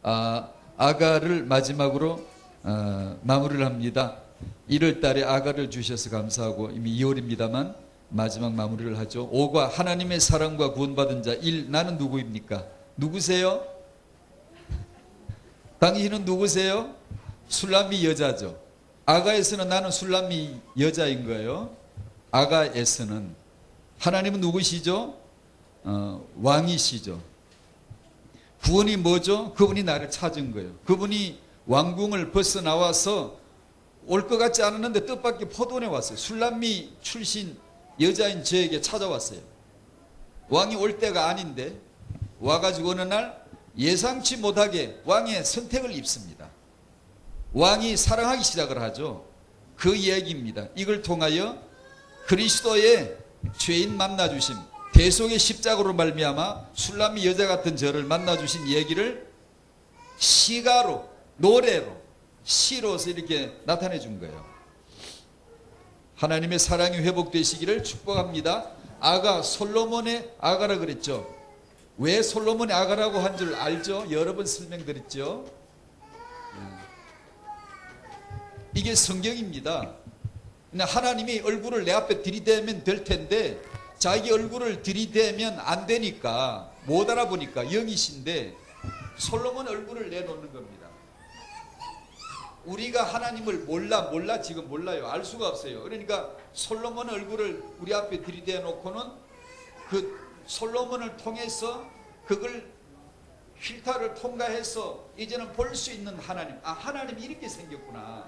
아가를 마지막으로 마무리를 합니다. 1월 달에 아가를 주셔서 감사하고 이미 2월입니다만 마지막 마무리를 하죠. 5가 하나님의 사랑과 구원받은 자. 1. 나는 누구입니까? 누구세요? 당신은 누구세요? 술람미 여자죠. 아가에서는 나는 술람미 여자인 거예요. 아가에서는 하나님은 누구시죠? 왕이시죠. 구원이 뭐죠? 그분이 나를 찾은 거예요. 그분이 왕궁을 벗어나와서 올 것 같지 않았는데 뜻밖의 포도원에 왔어요. 술람미 출신 여자인 저에게 찾아왔어요. 왕이 올 때가 아닌데 와가지고 어느 날 예상치 못하게 왕의 선택을 입습니다. 왕이 사랑하기 시작을 하죠. 그 이야기입니다. 이걸 통하여 그리스도의 죄인 만나주심, 대속의 십자가로 말미암아 술람미 여자 같은 저를 만나주신 얘기를 시가로, 노래로, 시로서 이렇게 나타내 준 거예요. 하나님의 사랑이 회복되시기를 축복합니다. 아가, 솔로몬의 아가라 그랬죠. 왜 솔로몬의 아가라고 한 줄 알죠? 여러 번 설명드렸죠. 이게 성경입니다. 하나님이 얼굴을 내 앞에 들이대면 될 텐데 자기 얼굴을 들이대면 안 되니까 못 알아보니까 영이신데 솔로몬 얼굴을 내놓는 겁니다. 우리가 하나님을 몰라 지금 몰라요. 알 수가 없어요. 그러니까 솔로몬 얼굴을 우리 앞에 들이대 놓고는 그 솔로몬을 통해서 그걸 필터를 통과해서 이제는 볼 수 있는 하나님, 하나님이 이렇게 생겼구나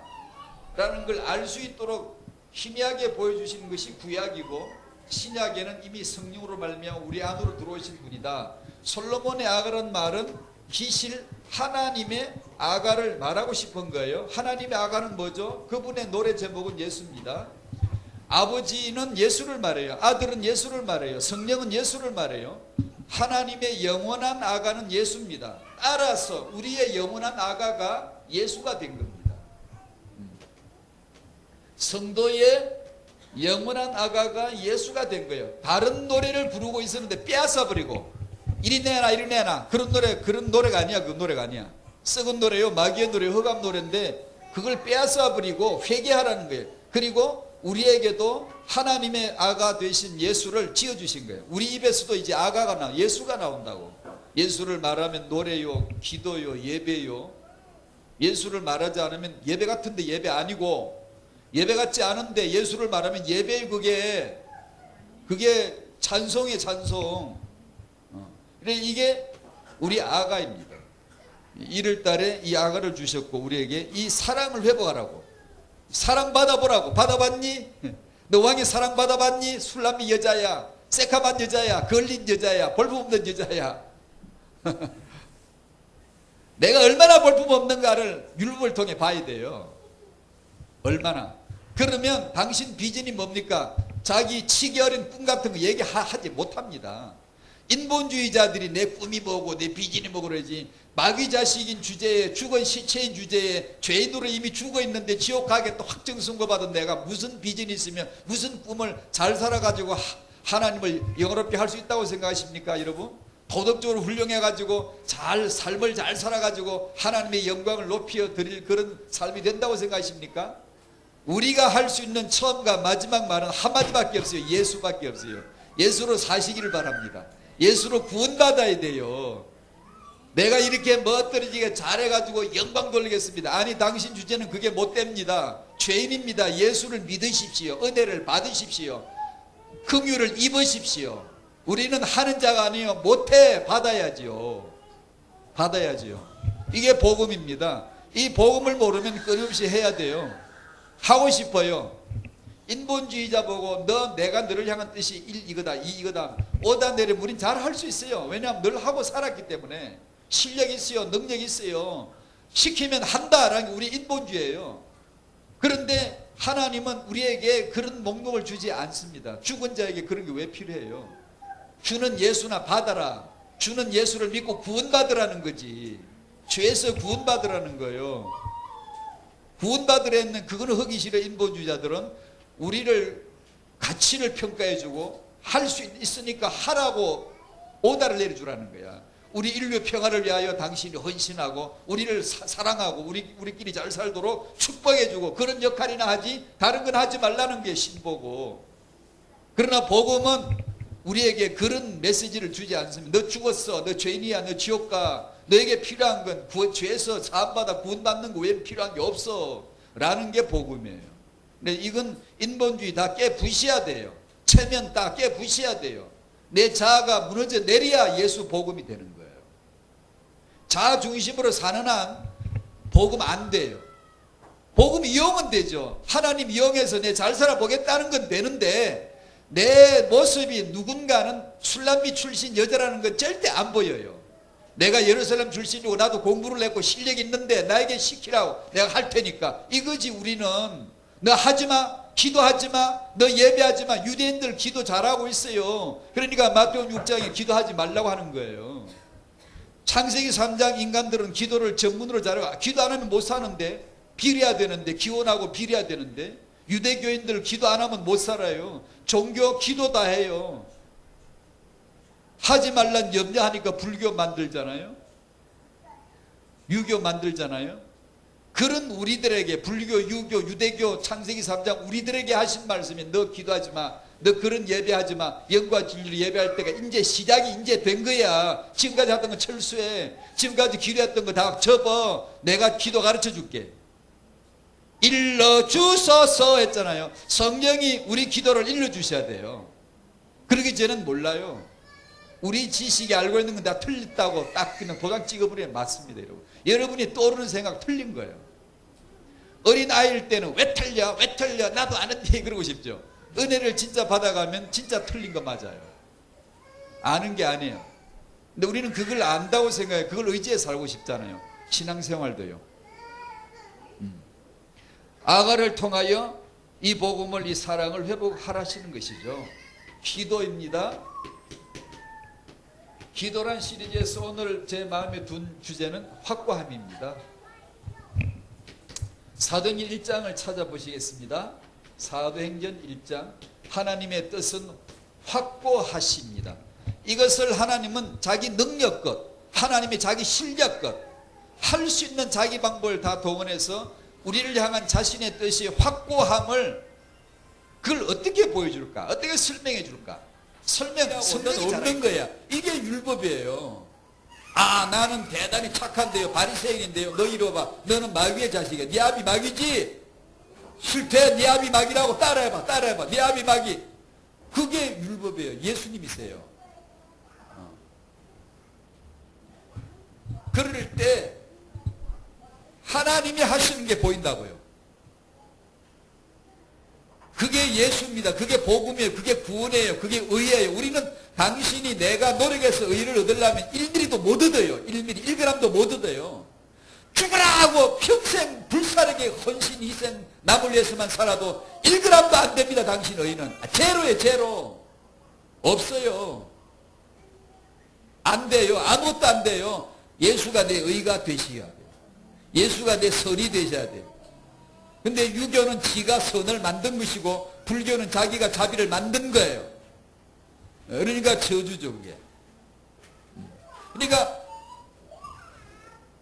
라는 걸 알 수 있도록 희미하게 보여주시는 것이 구약이고, 신약에는 이미 성령으로 말미암아 우리 안으로 들어오신 분이다. 솔로몬의 아가라는 말은 기실 하나님의 아가를 말하고 싶은 거예요. 하나님의 아가는 뭐죠? 그분의 노래 제목은 예수입니다. 아버지는 예수를 말해요. 아들은 예수를 말해요. 성령은 예수를 말해요. 하나님의 영원한 아가는 예수입니다. 따라서 우리의 영원한 아가가 예수가 된 겁니다. 성도의 영원한 아가가 예수가 된 거예요. 다른 노래를 부르고 있었는데 빼앗아버리고 이리 내놔 이리 내놔 그런 노래가 아니야. 그 노래가 아니야. 썩은 노래요. 마귀의 노래, 흑암 노래인데 그걸 빼앗아버리고 회개하라는 거예요. 그리고 우리에게도 하나님의 아가 되신 예수를 지어주신 거예요. 우리 입에서도 이제 아가가 예수가 나온다고. 예수를 말하면 노래요, 기도요, 예배요. 예수를 말하지 않으면 예배 같은데 예배 아니고, 예배 같지 않은데 예수를 말하면 예배의 그게 찬송이에요. 찬송. 이게 우리 아가입니다. 1월 달에 이 아가를 주셨고 우리에게 이 사랑을 회복하라고. 사랑 받아보라고. 받아봤니? 너 왕의 사랑 받아봤니? 술람미 여자야, 새카만 여자야, 걸린 여자야, 볼품없는 여자야. 내가 얼마나 볼품없는가를 율법을 통해 봐야 돼요. 얼마나. 그러면 당신 비전이 뭡니까? 자기 치기 어린 꿈 같은 거 얘기하지 못합니다. 인본주의자들이 내 꿈이 뭐고 내 비전이 뭐고 그러지, 마귀 자식인 주제에, 죽은 시체인 주제에, 죄인으로 이미 죽어 있는데 지옥 가게 또 확정 선고받은 내가 무슨 비전이 있으면 무슨 꿈을 잘 살아가지고 하나님을 영화롭게 할 수 있다고 생각하십니까 여러분? 도덕적으로 훌륭해가지고 삶을 잘 살아가지고 하나님의 영광을 높여 드릴 그런 삶이 된다고 생각하십니까? 우리가 할 수 있는 처음과 마지막 말은 한마디밖에 없어요. 예수밖에 없어요. 예수로 사시기를 바랍니다. 예수로 구원받아야 돼요. 내가 이렇게 멋들어지게 잘해가지고 영광 돌리겠습니다. 아니, 당신 주제는 그게 못 됩니다. 죄인입니다. 예수를 믿으십시오. 은혜를 받으십시오. 긍휼을 입으십시오. 우리는 하는 자가 아니에요. 못해. 받아야지요. 받아야지요. 이게 복음입니다. 이 복음을 모르면 끊임없이 해야 돼요. 하고 싶어요. 인본주의자 보고 내가 너를 향한 뜻이 1 이거다 2 이거다 오다 내리면 우린 잘 할 수 있어요. 왜냐하면 늘 하고 살았기 때문에 실력이 있어요. 능력이 있어요. 시키면 한다라는 게 우리 인본주의예요. 그런데 하나님은 우리에게 그런 목록을 주지 않습니다. 죽은 자에게 그런 게 왜 필요해요? 주는 예수나 받아라. 주는 예수를 믿고 구원받으라는 거지. 죄에서 구원받으라는 거예요. 구원받으라 했는 그거는 하기 싫어. 인본주의자들은 우리를 가치를 평가해주고 할 수 있으니까 하라고 오다를 내려주라는 거야. 우리 인류 평화를 위하여 당신이 헌신하고 우리를 사랑하고 우리끼리 잘 살도록 축복해주고 그런 역할이나 하지 다른 건 하지 말라는 게 신보고, 그러나 복음은 우리에게 그런 메시지를 주지 않습니다. 너 죽었어, 너 죄인이야, 너 지옥 가, 너에게 필요한 건 죄에서 사함받아 구원받는 거 외에는 필요한 게 없어 라는 게 복음이에요. 근데 이건 인본주의 다 깨부셔야 돼요. 체면 다 깨부셔야 돼요. 내 자아가 무너져 내려야 예수 복음이 되는 거예요. 자아 중심으로 사는 한 복음 안 돼요. 복음 이용은 되죠. 하나님 이용해서 내 잘 살아보겠다는 건 되는데 내 모습이 누군가는 술람비 출신 여자라는 건 절대 안 보여요. 내가 예루살렘 출신이고 나도 공부를 했고 실력이 있는데 나에게 시키라고 내가 할 테니까 이거지. 우리는 너 하지마, 기도하지마, 너 예배하지마. 유대인들 기도 잘하고 있어요. 그러니까 마태복음 6장에 기도하지 말라고 하는 거예요. 창세기 3장 인간들은 기도를 전문으로 잘하고, 기도 안 하면 못 사는데, 비려야 되는데, 기원하고 비려야 되는데, 유대교인들 기도 안 하면 못 살아요. 종교 기도 다 해요. 하지 말란 염려하니까 불교 만들잖아요. 유교 만들잖아요. 그런 우리들에게 불교, 유교, 유대교, 창세기 3장 우리들에게 하신 말씀이 너 기도하지 마, 너 그런 예배하지 마, 영과 진리를 예배할 때가 이제 시작이 이제 된 거야. 지금까지 했던 거 철수해. 지금까지 기도했던 거 다 접어. 내가 기도 가르쳐 줄게. 일러주소서 했잖아요. 성령이 우리 기도를 일러주셔야 돼요. 그러기 전엔 몰라요. 우리 지식이 알고 있는 건 다 틀렸다고 딱 그냥 도장 찍어버리면 맞습니다. 여러분이 떠오르는 생각 틀린 거예요. 어린 아이일 때는 왜 틀려? 왜 틀려? 나도 아는데 그러고 싶죠. 은혜를 진짜 받아가면 진짜 틀린 거 맞아요. 아는 게 아니에요. 근데 우리는 그걸 안다고 생각해요. 그걸 의지해 살고 싶잖아요. 신앙생활도요. 아가를 통하여 이 복음을, 이 사랑을 회복하라시는 것이죠. 기도입니다. 기도란 시리즈에서 오늘 제 마음에 둔 주제는 확고함입니다. 사도행전 1장을 찾아보시겠습니다. 사도행전 1장. 하나님의 뜻은 확고하십니다. 이것을 하나님은 자기 능력껏, 하나님이 자기 실력껏 할 수 있는 자기 방법을 다 동원해서 우리를 향한 자신의 뜻이 확고함을, 그걸 어떻게 보여줄까? 어떻게 설명해 줄까? 설명은 없는 거야. 이게 율법이에요. 아, 나는 대단히 착한데요, 바리새인인데요. 너 이리 와봐. 너는 마귀의 자식이야. 네 아비 마귀지? 싫대. 네 아비 마귀라고 따라해봐. 따라해봐. 네 아비 마귀. 그게 율법이에요. 예수님이세요. 그럴 때 하나님이 하시는 게 보인다고요. 그게 예수입니다. 그게 복음이에요. 그게 구원이에요. 그게 의예요. 우리는 당신이 내가 노력해서 의를 얻으려면 1mm도 못 얻어요. 1mm, 1g도 못 얻어요. 죽으라 하고 평생 불사르게 헌신, 희생, 남을 위해서만 살아도 1g도 안 됩니다. 당신 의는. 제로예요. 제로. 없어요. 안 돼요. 아무것도 안 돼요. 예수가 내 의가 되셔야 돼요. 예수가 내 선이 되셔야 돼요. 근데 유교는 지가 선을 만든 것이고 불교는 자기가 자비를 만든 거예요. 그러니까 저주죠, 그게. 그러니까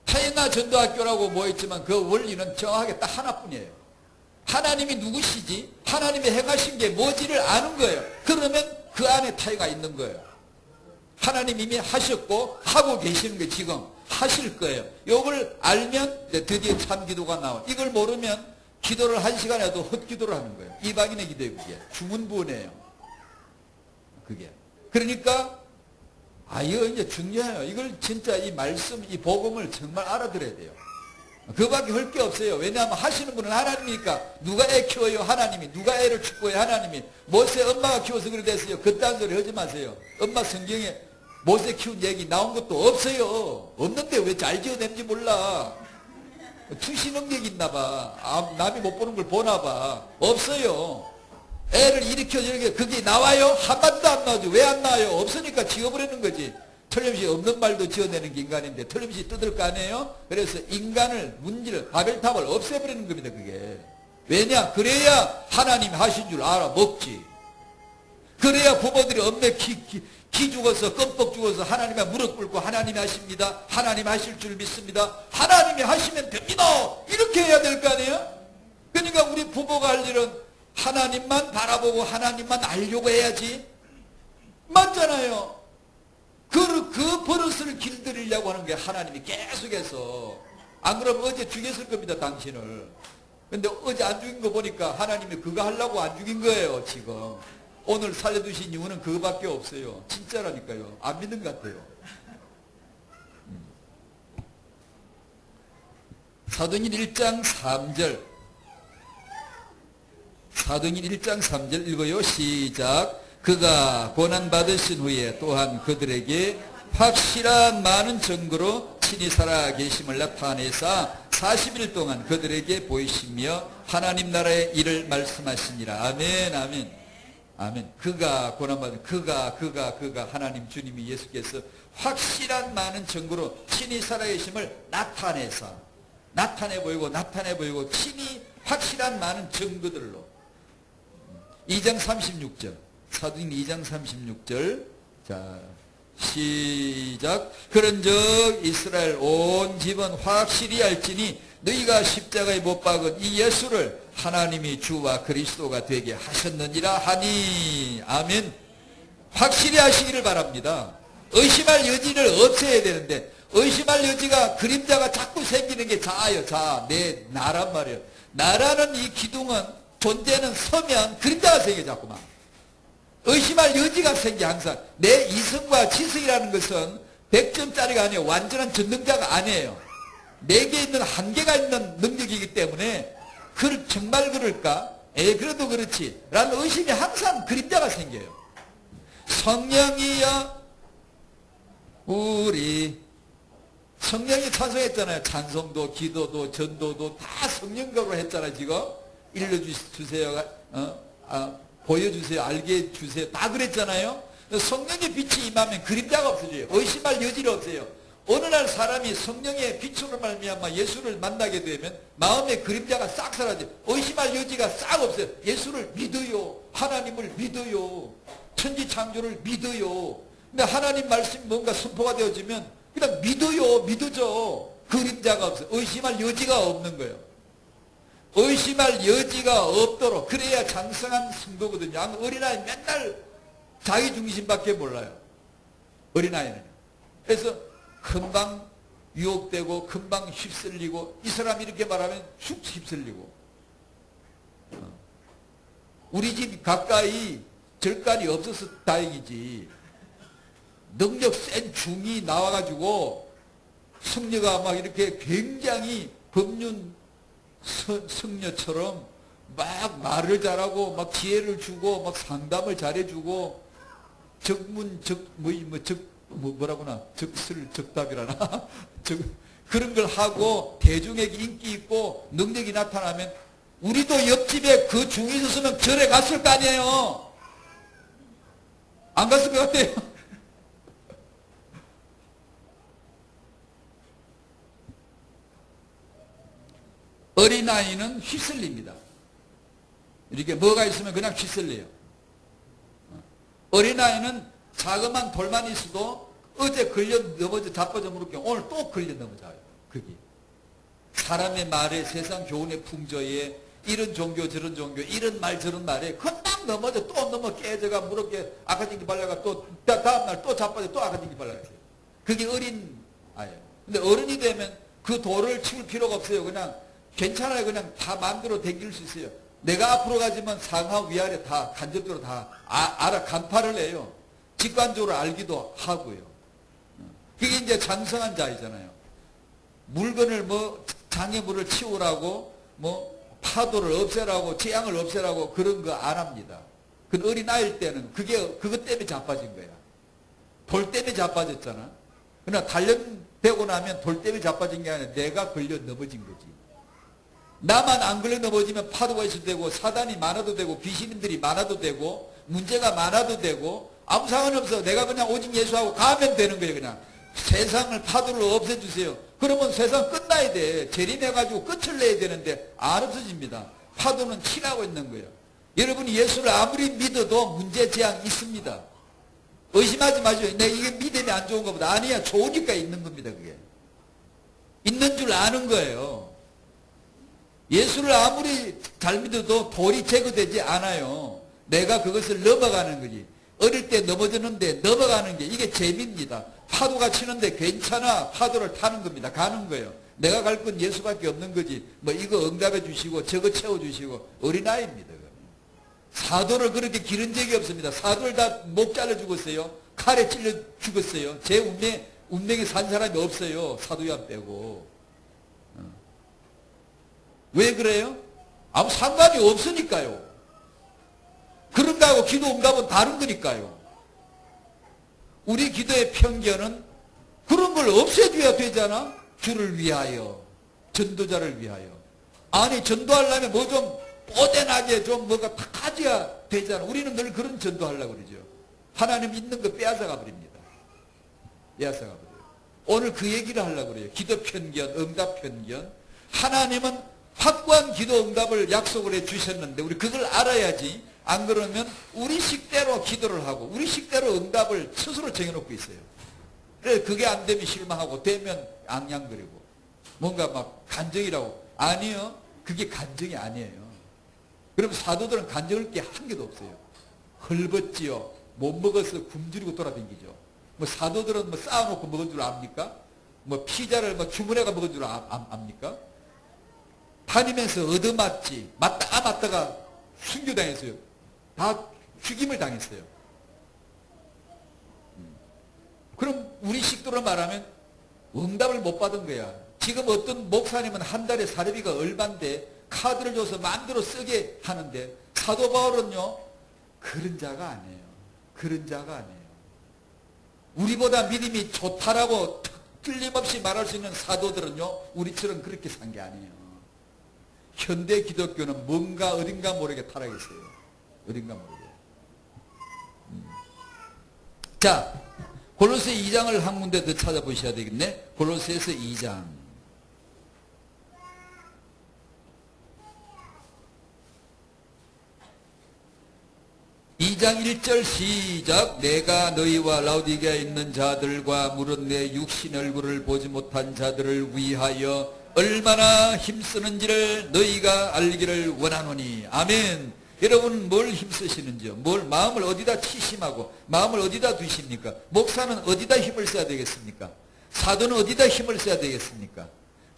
타이나 전도학교라고 모였지만 그 원리는 정확하게 딱 하나뿐이에요. 하나님이 누구시지? 하나님이 행하신 게 뭐지를 아는 거예요. 그러면 그 안에 타이가 있는 거예요. 하나님 이미 하셨고 하고 계시는 게 지금 하실 거예요. 이걸 알면 드디어 참 기도가 나와요. 이걸 모르면 기도를 1시간 해도 헛기도를 하는 거예요. 이방인의 기도예요. 그게 주문부원이에요. 그게. 그러니까 이거 이제 중요해요. 이걸 진짜 이 말씀, 이 복음을 정말 알아들어야 돼요. 그밖에 할 게 없어요. 왜냐하면 하시는 분은 하나님이니까. 누가 애 키워요? 하나님이. 누가 애를 축구해요? 하나님이. 모세 엄마가 키워서 그래 됐어요. 그딴 소리 하지 마세요. 엄마 성경에 모세 키운 얘기 나온 것도 없어요. 없는데 왜 잘 지어냈는지 몰라. 투시 능력이 있나 봐. 남이 못 보는 걸 보나 봐. 없어요. 애를 일으켜 저렇게 그게 나와요? 한 마디도 안 나오죠. 왜 안 나와요? 없으니까 지어버리는 거지. 틀림없이 없는 말도 지어내는 게 인간인데 틀림없이 뜯을 거 아니에요? 그래서 인간을, 문제를, 바벨탑을 없애버리는 겁니다. 그게. 왜냐? 그래야 하나님이 하신 줄 알아먹지. 그래야 부모들이 엄매 기 죽어서 껌뻑 죽어서 하나님의 무릎 꿇고 하나님이 하십니다. 하나님 하실 줄 믿습니다. 하나님이 하시면 됩니다. 이렇게 해야 될 거 아니에요? 그러니까 우리 부모가 할 일은 하나님만 바라보고 하나님만 알려고 해야지. 맞잖아요. 그 버릇을 길들이려고 하는 게 하나님이 계속해서. 안 그러면 어제 죽였을 겁니다, 당신을. 근데 어제 안 죽인 거 보니까 하나님이 그거 하려고 안 죽인 거예요, 지금. 오늘 살려두신 이유는 그거밖에 없어요. 진짜라니까요. 안 믿는 것 같아요. 사도행전 1장 3절. 사도행전 1장 3절 읽어요. 시작. 그가 고난받으신 후에 또한 그들에게 확실한 많은 증거로 친히 살아 계심을 나타내사 40일 동안 그들에게 보이시며 하나님 나라의 일을 말씀하시니라. 아멘, 아멘. 아멘. 그가 고난받은 그가 하나님 주님이 예수께서 확실한 많은 증거로 친히 살아계심을 나타내사 나타내 보이고 친히 확실한 많은 증거들로. 2장 36절. 사도행전 2장 36절. 자, 시작. 그런즉 이스라엘 온 집은 확실히 알지니 너희가 십자가에 못 박은 이 예수를 하나님이 주와 그리스도가 되게 하셨느니라 하니. 아멘. 확실히 하시기를 바랍니다. 의심할 여지를 없애야 되는데 의심할 여지가 그림자가 자꾸 생기는 게 자아요. 자, 내 나란 말이에요. 나라는 이 기둥은 존재는 서면 그림자가 생겨 자꾸만. 의심할 여지가 생겨 항상. 내 이성과 지성이라는 것은 100점짜리가 아니에요. 완전한 전능자가 아니에요. 내게 있는 한계가 있는 능력이기 때문에 정말 그럴까? 그래도 그렇지 라는 의심이 항상 그림자가 생겨요. 성령이여 우리 성령이 찬송했잖아요. 찬송도 기도도 전도도 다 성령적으로 했잖아요. 지금 일러주세요. 보여주세요. 알게 해주세요. 다 그랬잖아요. 성령의 빛이 임하면 그림자가 없어져요. 의심할 여지가 없어요. 어느 날 사람이 성령의 빛으로 말미암아 예수를 만나게 되면 마음의 그림자가 싹 사라져요. 의심할 여지가 싹 없어요. 예수를 믿어요. 하나님을 믿어요. 천지창조를 믿어요. 근데 하나님 말씀이 뭔가 선포가 되어지면 그냥 믿어요. 믿어져. 그림자가 없어요. 의심할 여지가 없는 거예요. 의심할 여지가 없도록. 그래야 장성한 성도거든요. 어린아이 맨날 자기 중심밖에 몰라요. 어린아이는. 그래서 금방 유혹되고 금방 휩쓸리고 이 사람이 이렇게 말하면 쑥 휩쓸리고. 우리 집 가까이 절간이 없어서 다행이지. 능력 센 중이 나와가지고 성녀가 막 이렇게 굉장히 법륜 성녀처럼 막 말을 잘하고 막 지혜를 주고 막 상담을 잘해주고 뭐라구나 적답이라나 그런 걸 하고 대중에게 인기 있고 능력이 나타나면 우리도 옆집에 그 중이 있었으면 절에 갔을 거 아니에요. 안 갔을 것 같아요. 어린아이는 휩쓸립니다. 이렇게 뭐가 있으면 그냥 휩쓸려요. 어린아이는 자그만 돌만 있어도 어제 걸려 넘어져 자빠져 무릎게 오늘 또 걸려 넘어져요. 그게 사람의 말에 세상 교훈의 풍조에 이런 종교 저런 종교 이런 말 저런 말에 금방 넘어져 또 넘어 깨져가 무릎게 아카진기 발라가 또 다음날 또 자빠져 또 아카진기 발라가세요. 그게 어린 아이예요. 근데 어른이 되면 그 돌을 치울 필요가 없어요. 그냥 괜찮아요. 그냥 다 마음대로 댕길 수 있어요. 내가 앞으로 가지만 상하 위아래 다 간접적으로 다 알아 간파를 해요. 직관적으로 알기도 하고요. 그게 이제 장성한 자이잖아요. 물건을 장애물을 치우라고 파도를 없애라고 재앙을 없애라고 그런 거 안 합니다. 그 어린아이일 때는 그것 때문에 자빠진 거야. 돌 때문에 자빠졌잖아. 그러나 단련되고 나면 돌 때문에 자빠진 게 아니라 내가 걸려 넘어진 거지. 나만 안 걸려 넘어지면 파도가 있어도 되고 사단이 많아도 되고 귀신들이 많아도 되고 문제가 많아도 되고 아무 상관없어. 내가 그냥 오직 예수하고 가면 되는 거예요. 그냥 세상을 파도를 없애주세요. 그러면 세상 끝나야 돼. 재림해가지고 끝을 내야 되는데 안 없어집니다. 파도는 치라고 있는 거예요. 여러분이 예수를 아무리 믿어도 문제제한 있습니다. 의심하지 마시오. 내가 이게 믿음이 안 좋은 것보다 아니야. 좋으니까 있는 겁니다. 그게. 있는 줄 아는 거예요. 예수를 아무리 잘 믿어도 돌이 제거되지 않아요. 내가 그것을 넘어가는 거지. 어릴 때 넘어졌는데 넘어가는 게 이게 재미입니다. 파도가 치는데 괜찮아. 파도를 타는 겁니다. 가는 거예요. 내가 갈 건 예수밖에 없는 거지. 뭐 이거 응답해 주시고 저거 채워주시고 어린아이입니다. 사도를 그렇게 기른 적이 없습니다. 사도를 다 목 잘라 죽었어요. 칼에 찔러 죽었어요. 제 운명에 산 사람이 없어요. 사도야 빼고. 왜 그래요? 아무 상관이 없으니까요. 그런가 하고 기도 응답은 다른 거니까요. 우리 기도의 편견은 그런 걸 없애줘야 되잖아. 주를 위하여, 전도자를 위하여. 아니 전도하려면 뭐 좀 뽀대나게 좀 뭐가 탁 가져야 되잖아. 우리는 늘 그런 전도하려고 그러죠. 하나님 있는 거 빼앗아가 버립니다. 빼앗아가 버려요. 오늘 그 얘기를 하려고 그래요. 기도 편견, 응답 편견. 하나님은 확고한 기도 응답을 약속을 해 주셨는데 우리 그걸 알아야지. 안 그러면 우리 식대로 기도를 하고 우리 식대로 응답을 스스로 정해놓고 있어요. 그래서 그게 안 되면 실망하고 되면 앙양거리고 뭔가 막 간증이라고. 아니요. 그게 간증이 아니에요. 그럼 사도들은 간증할 게 한 개도 없어요. 헐벗지요. 못 먹어서 굶주리고 돌아다니죠. 뭐 사도들은 뭐 쌓아놓고 먹은 줄 압니까? 뭐 피자를 뭐 주문해가 먹은 줄 압니까? 다니면서 얻어맞지. 맞다가 순교당했어요. 다 죽임을 당했어요. 그럼 우리 식도로 말하면 응답을 못 받은 거야. 지금 어떤 목사님은 한 달에 사례비가 얼만데 카드를 줘서 마음대로 쓰게 하는데 사도 바울은요. 그런 자가 아니에요. 그런 자가 아니에요. 우리보다 믿음이 좋다라고 틀림없이 말할 수 있는 사도들은요. 우리처럼 그렇게 산 게 아니에요. 현대 기독교는 뭔가 어딘가 모르게 타락했어요. 어딘가 모르게. 자, 골로새 2장을 한 군데 더 찾아보셔야 되겠네. 골로새에서 2장. 2장 1절 시작. 내가 너희와 라우디게아에 있는 자들과 물은 내 육신 얼굴을 보지 못한 자들을 위하여 얼마나 힘쓰는지를 너희가 알기를 원하노니. 아멘. 여러분 뭘 힘쓰시는지요? 뭘 마음을 어디다 치심하고 마음을 어디다 두십니까? 목사는 어디다 힘을 써야 되겠습니까? 사도는 어디다 힘을 써야 되겠습니까?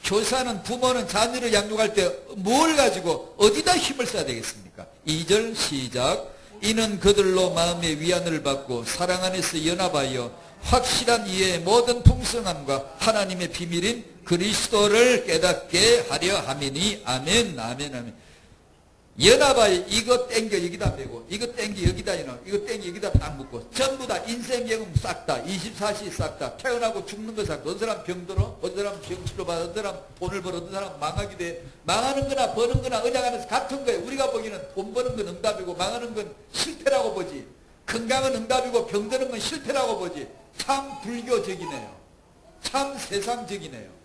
교사는 부모는 자녀를 양육할 때 뭘 가지고 어디다 힘을 써야 되겠습니까? 2절 시작. 이는 그들로 마음의 위안을 받고 사랑 안에서 연합하여 확실한 이해의 모든 풍성함과 하나님의 비밀인 그리스도를 깨닫게 하려 함이니. 아멘. 아멘. 아멘. 연합하여 이거 땡겨 여기다 메고 이거 땡겨 여기다 이거 땡겨 여기다 딱 묶고 전부 다 인생 경험 싹 다 24시 싹 다 태어나고 죽는 거 싹 다. 어떤 사람 병들어, 어떤 사람 병치료 받아, 어떤 사람 돈을 벌어, 어떤 사람 망하게 돼. 망하는 거나 버는 거나 은양하면서 같은 거예요. 우리가 보기에는 돈 버는 건 응답이고 망하는 건 실패라고 보지. 건강은 응답이고 병드는 건 실패라고 보지. 참 불교적이네요. 참 세상적이네요.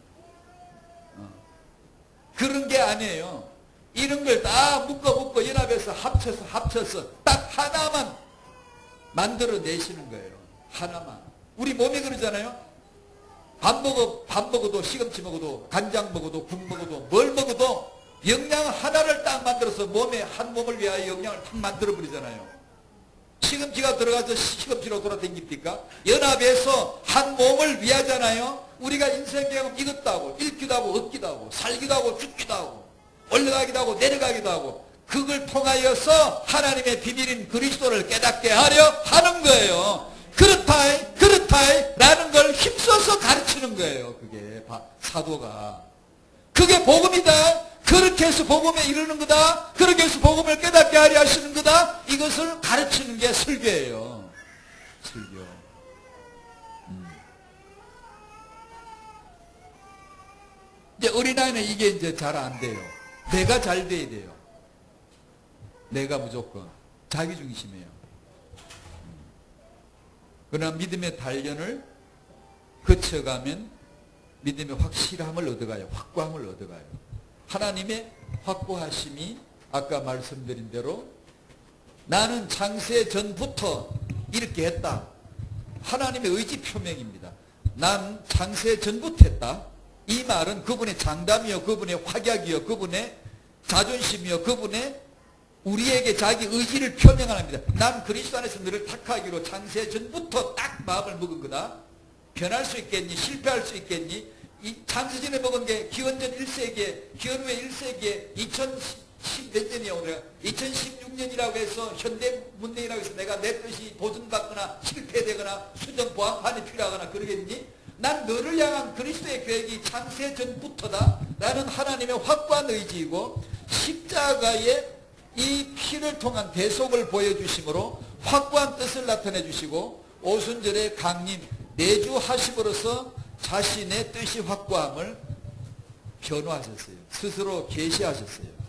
그런 게 아니에요. 이런 걸 다 묶어 연합해서 합쳐서 딱 하나만 만들어내시는 거예요. 하나만. 우리 몸이 그러잖아요. 밥 먹어도 시금치 먹어도 간장 먹어도 국 먹어도 뭘 먹어도 영양 하나를 딱 만들어서 몸에 한 몸을 위하여 영양을 딱 만들어버리잖아요. 시금치가 들어가서 시금치로 돌아다닙니까? 연합해서 한 몸을 위하잖아요. 우리가 인생 경험 이것도 하고 읽기도 하고 얻기도 하고 살기도 하고 죽기도 하고 올라가기도 하고 내려가기도 하고 그걸 통하여서 하나님의 비밀인 그리스도를 깨닫게 하려 하는 거예요. 그렇다 라는 걸 힘써서 가르치는 거예요. 그게 사도가. 그게 복음이다. 그렇게 해서 복음에 이르는 거다. 그렇게 해서 복음을 깨닫게 하려 하시는 거다. 이것을 가르치는 게 설교예요. 설교. 이제 어린아이는 이게 이제 잘 안 돼요. 내가 잘 돼야 돼요. 내가 무조건 자기중심이에요. 그러나 믿음의 단련을 거쳐가면 믿음의 확실함을 얻어가요. 확고함을 얻어가요. 하나님의 확고하심이 아까 말씀드린 대로 나는 창세 전부터 이렇게 했다. 하나님의 의지 표명입니다. 난 창세 전부터 했다. 이 말은 그분의 장담이요, 그분의 확약이요, 그분의 자존심이요, 그분의 우리에게 자기 의지를 표명합니다. 난 그리스도 안에서 너를 택하기로 창세 전부터 딱 마음을 먹은 거다. 변할 수 있겠니? 실패할 수 있겠니? 이 창세전에 먹은 게 기원전 1세기에, 기원 후에 1세기에 2010 몇 년이야 오늘 2016년이라고 해서 현대문명이라고 해서 내가 내 뜻이 보존받거나 실패되거나 수정 보완판이 필요하거나 그러겠니? 난 너를 향한 그리스도의 계획이 창세 전부터다. 나는 하나님의 확고한 의지이고 십자가의 이 피를 통한 대속을 보여주심으로 확고한 뜻을 나타내 주시고 오순절에 강림 내주하심으로써 자신의 뜻이 확고함을 변호하셨어요. 스스로 계시하셨어요.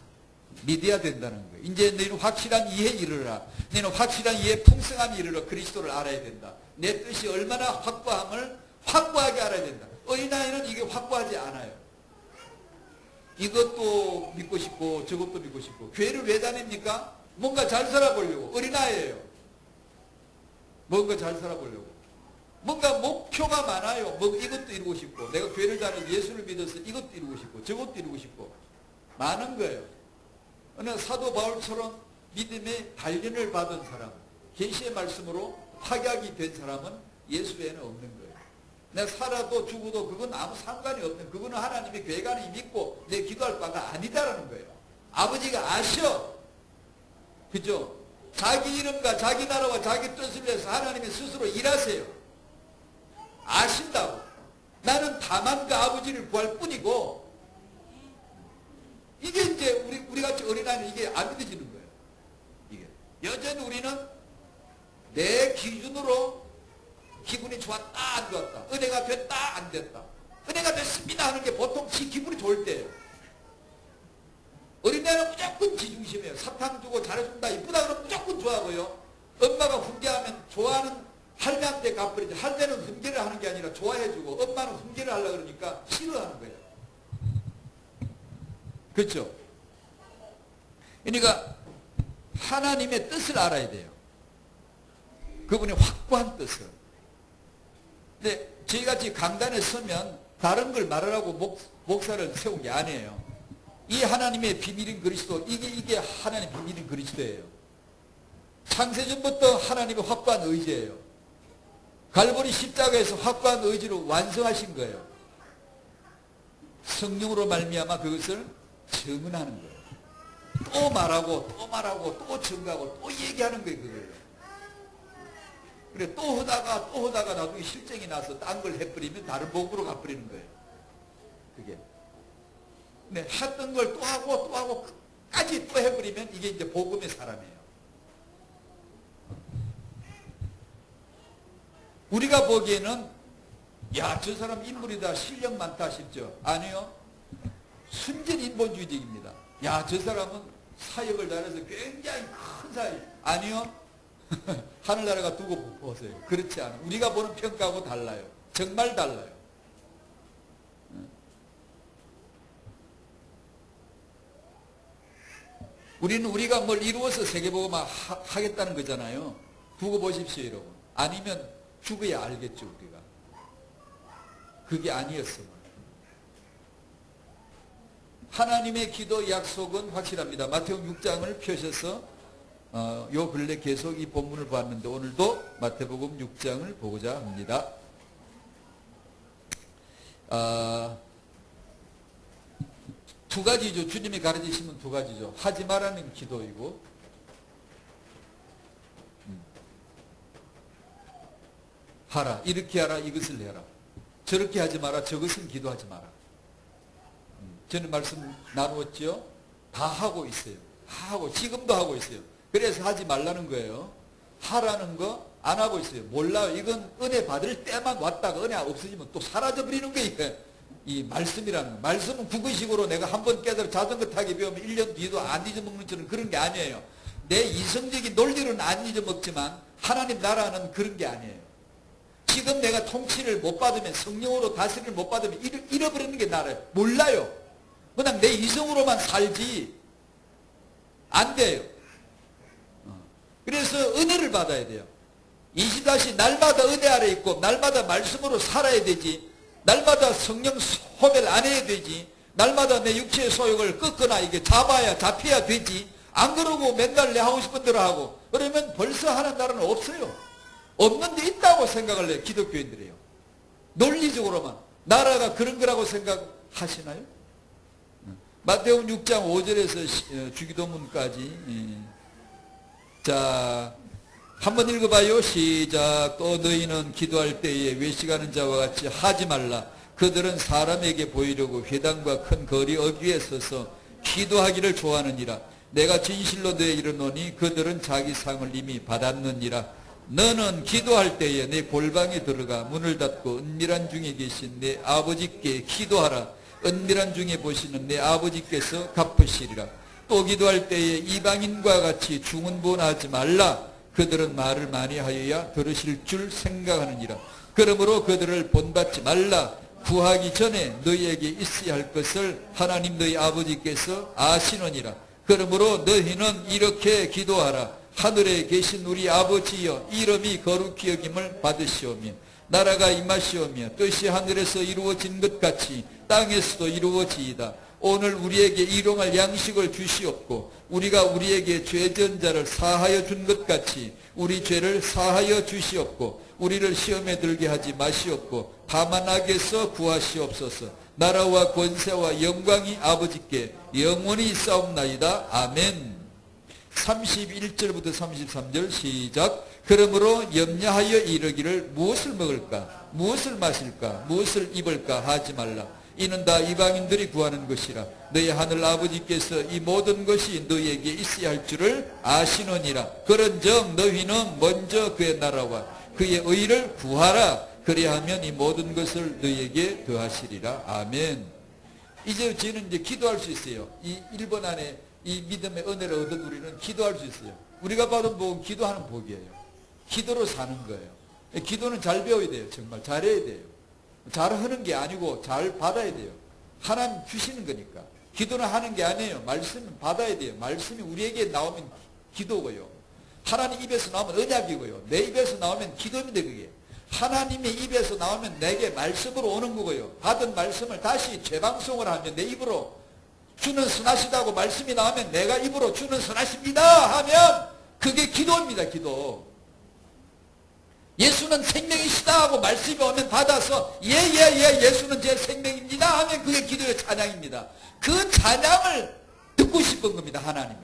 믿어야 된다는 거예요. 이제 너희는 확실한 이해에 이르라. 너희는 확실한 이해에 풍성함에 이르러 그리스도를 알아야 된다. 내 뜻이 얼마나 확고함을 확고하게 알아야 된다. 어린아이는 이게 확고하지 않아요. 이것도 믿고 싶고 저것도 믿고 싶고. 교회를 왜 다닙니까? 뭔가 잘 살아보려고. 어린아이예요. 뭔가 잘 살아보려고. 뭔가 목표가 많아요. 뭐 이것도 이루고 싶고 내가 교회를 다녀서 예수를 믿어서 이것도 이루고 싶고 저것도 이루고 싶고 많은 거예요. 어느 사도 바울처럼 믿음의 단련을 받은 사람, 계시의 말씀으로 확약이 된 사람은 예수 외에는 없는 거예요. 내가 살아도 죽어도 그건 아무 상관이 없는, 그거는 하나님의 계획안이 믿고 내 기도할 바가 아니다라는 거예요. 아버지가 아셔. 그죠? 자기 이름과 자기 나라와 자기 뜻을 위해서 하나님이 스스로 일하세요. 아신다고. 나는 다만 그 아버지를 구할 뿐이고, 이게 이제 우리같이 어린아이는 이게 안 믿어지는 거예요. 이게. 여전히 우리는 내 기준으로 기분이 좋았다, 안 좋았다. 은혜가 됐다, 안 됐다. 은혜가 됐습니다 하는 게 보통 지 기분이 좋을 때예요. 어린애는 무조건 지중심이에요. 사탕 주고 잘해준다, 이쁘다 그러면 무조건 좋아하고요. 엄마가 훈계하면 좋아하는 할매한테 갚으리지. 할매는 훈계를 하는 게 아니라 좋아해주고 엄마는 훈계를 하려고 그러니까 싫어하는 거예요. 그렇죠? 그러니까 하나님의 뜻을 알아야 돼요. 그분의 확고한 뜻을. 근데 저희같이 강단에 서면 다른 걸 말하라고 목사를 세운 게 아니에요. 이 하나님의 비밀인 그리스도, 이게 하나님의 비밀인 그리스도예요. 창세전부터 하나님의 확고한 의지예요. 갈보리 십자가에서 확고한 의지로 완성하신 거예요. 성령으로 말미암아 그것을 증언하는 거예요. 또 말하고 또 말하고 또 증거하고 또 얘기하는 거예요. 그거예요. 그래 또 하다가 나중에 실정이 나서 딴 걸 해버리면 다른 복으로 가버리는 거예요. 그게. 근데 했던 걸 또 하고 끝까지 또 해버리면 이게 이제 복음의 사람이에요. 우리가 보기에는 야, 저 사람 인물이다, 실력 많다 싶죠? 아니요. 순전 인본주의적입니다. 야, 저 사람은 사역을 잘해서 굉장히 큰 사역. 아니요. 하늘나라가 두고 보세요. 그렇지 않아요. 우리가 보는 평가하고 달라요. 정말 달라요. 우리가 뭘 이루어서 세계복음화 하겠다는 거잖아요. 두고 보십시오, 여러분. 아니면 죽어야 알겠죠, 우리가. 그게 아니었어요. 하나님의 기도 약속은 확실합니다. 마태복음 6장을 펴셔서 요 근래 계속 이 본문을 보았는데 오늘도 마태복음 6장을 보고자 합니다. 두 가지죠. 주님이 가르치시면 두 가지죠. 하지 말라는 기도이고 하라. 이렇게 하라. 이것을 해라. 저렇게 하지 마라. 저것은 기도하지 마라. 저는 말씀 나누었죠. 다 하고 있어요. 다 하고 지금도 하고 있어요. 그래서 하지 말라는 거예요. 하라는 거 안 하고 있어요. 몰라요. 이건 은혜 받을 때만 왔다가 은혜 없어지면 또 사라져버리는 게 이 말씀이라는 거. 말씀은 국어식으로 내가 한번 깨달아 자전거 타기 배우면 1년 뒤도 안 잊어먹는 처럼 그런 게 아니에요. 내 이성적인 논리로는 안 잊어먹지만 하나님 나라는 그런 게 아니에요. 지금 내가 통치를 못 받으면, 성령으로 다스림을 못 받으면 잃어버리는 게 나라예요. 몰라요. 그냥 내 이성으로만 살지 안 돼요. 그래서 은혜를 받아야 돼요. 20다시 날마다 은혜 아래 있고 날마다 말씀으로 살아야 되지. 날마다 성령 소멸 안 해야 되지. 날마다 내 육체의 소욕을 꺾거나 이게 잡혀야 되지. 안 그러고 맨날 내 하고 싶은 대로 하고 그러면 벌써 하는 나라는 없어요. 없는데 있다고 생각을 해요. 기독교인들이에요. 논리적으로만 나라가 그런 거라고 생각하시나요? 마태복음 6장 5절에서 주기도문까지. 자, 한번 읽어봐요. 시작. 또 너희는 기도할 때에 외식하는 자와 같이 하지 말라. 그들은 사람에게 보이려고 회당과 큰 거리 어귀에 서서 기도하기를 좋아하느니라. 내가 진실로 너에 이르노니 그들은 자기 상을 이미 받았느니라. 너는 기도할 때에 내 골방에 들어가 문을 닫고 은밀한 중에 계신 내 아버지께 기도하라. 은밀한 중에 보시는 내 아버지께서 갚으시리라. 또 기도할 때에 이방인과 같이 중언부언하지 말라. 그들은 말을 많이 하여야 들으실 줄 생각하느니라. 그러므로 그들을 본받지 말라. 구하기 전에 너희에게 있어야 할 것을 하나님 너희 아버지께서 아시느니라. 그러므로 너희는 이렇게 기도하라. 하늘에 계신 우리 아버지여, 이름이 거룩히 여김을 받으시오며 나라가 임하시오며 뜻이 하늘에서 이루어진 것 같이 땅에서도 이루어지이다. 오늘 우리에게 일용할 양식을 주시옵고 우리가 우리에게 죄전 자를 사하여 준 것 같이 우리 죄를 사하여 주시옵고 우리를 시험에 들게 하지 마시옵고 다만 악에서 구하시옵소서. 나라와 권세와 영광이 아버지께 영원히 있사옵나이다. 아멘. 31절부터 33절 시작. 그러므로 염려하여 이르기를 무엇을 먹을까 무엇을 마실까 무엇을 입을까 하지 말라. 이는 다 이방인들이 구하는 것이라. 너희 하늘 아버지께서 이 모든 것이 너희에게 있어야 할 줄을 아시느니라. 그런즉 너희는 먼저 그의 나라와 그의 의를 구하라. 그리하면 이 모든 것을 너희에게 더하시리라. 아멘. 이제 저희는 이제 기도할 수 있어요. 이 1번 안에 이 믿음의 은혜를 얻은 우리는 기도할 수 있어요. 우리가 받은 복은 기도하는 복이에요. 기도로 사는 거예요. 기도는 잘 배워야 돼요. 정말 잘해야 돼요. 잘하는 게 아니고 잘 받아야 돼요. 하나님 주시는 거니까. 기도는 하는 게 아니에요. 말씀은 받아야 돼요. 말씀이 우리에게 나오면 기도고요. 하나님 입에서 나오면 언약이고요. 내 입에서 나오면 기도입니다. 그게. 하나님의 입에서 나오면 내게 말씀으로 오는 거고요. 받은 말씀을 다시 재방송을 하면 내 입으로 주는 선하시다고 말씀이 나오면 내가 입으로 주는 선하십니다 하면 그게 기도입니다. 기도. 예수는 생명이시다 하고 말씀이 오면 받아서 예수는 제 생명입니다 하면 그게 기도의 찬양입니다. 그 찬양을 듣고 싶은 겁니다. 하나님이.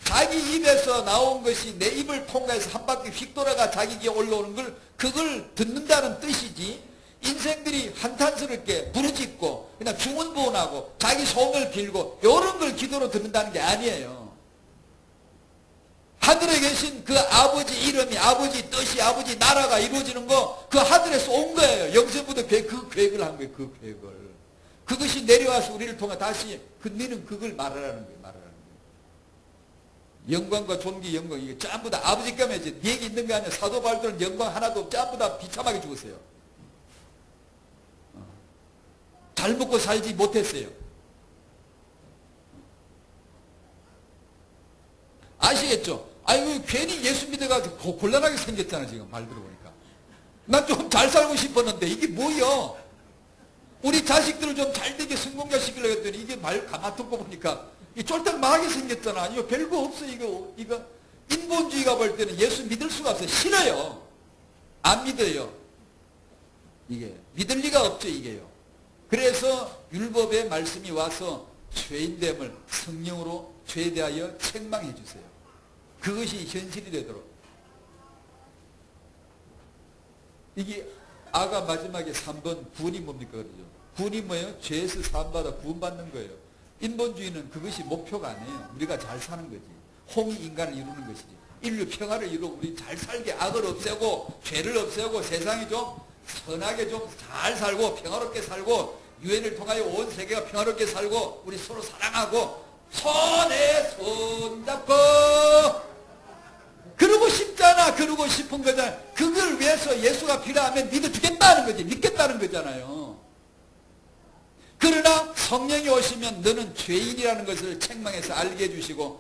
자기 입에서 나온 것이 내 입을 통과해서 한 바퀴 휙 돌아가 자기 귀에 올라오는 걸 그걸 듣는다는 뜻이지. 인생들이 한탄스럽게 부르짖고 그냥 중언부언하고 자기 소원을 빌고 이런 걸 기도로 듣는다는 게 아니에요. 하늘에 계신 그 아버지 이름이 아버지 뜻이 아버지 나라가 이루어지는 거 그 하늘에서 온 거예요. 영생부터 그 계획을 한 거예요. 그 계획을. 그것이 내려와서 우리를 통해 다시 너는 그걸 말하라는 거예요. 말하라는 거예요. 영광과 존귀 영광 이게 전부 다 아버지께 이제 얘기 있는 게 아니라 사도 바울들은 영광 하나도 전부 다 비참하게 죽었어요. 잘 먹고 살지 못했어요. 아시겠죠? 아이고 괜히 예수 믿어가지고 곤란하게 생겼잖아 지금 말 들어보니까. 난 좀 잘 살고 싶었는데 이게 뭐여? 우리 자식들을 좀 잘되게 성공자 시키려고 했더니 이게 말 가만 듣고 보니까 이 쫄딱망하게 생겼잖아. 이거 별거 없어 이거 인본주의가 볼 때는 예수 믿을 수가 없어요. 싫어요. 안 믿어요. 이게 믿을 리가 없죠 이게요. 그래서 율법의 말씀이 와서 죄인됨을 성령으로 죄에 대하여 책망해 주세요. 그것이 현실이 되도록. 이게 아가 마지막에 3번 구원이 뭡니까 그러죠. 구원이 뭐예요? 죄에서 사함받아 구원받는 거예요. 인본주의는 그것이 목표가 아니에요. 우리가 잘 사는 거지. 홍이 인간을 이루는 것이지. 인류 평화를 이루고 우리 잘 살게 악을 없애고 죄를 없애고 세상이 좀 선하게 좀 잘 살고 평화롭게 살고 유엔을 통하여 온 세계가 평화롭게 살고 우리 서로 사랑하고 손에 손 잡고 그러고 싶잖아. 그러고 싶은 거잖아. 그걸 위해서 예수가 필요하면 믿어주겠다는 거지. 믿겠다는 거잖아요. 그러나 성령이 오시면 너는 죄인이라는 것을 책망해서 알게 해주시고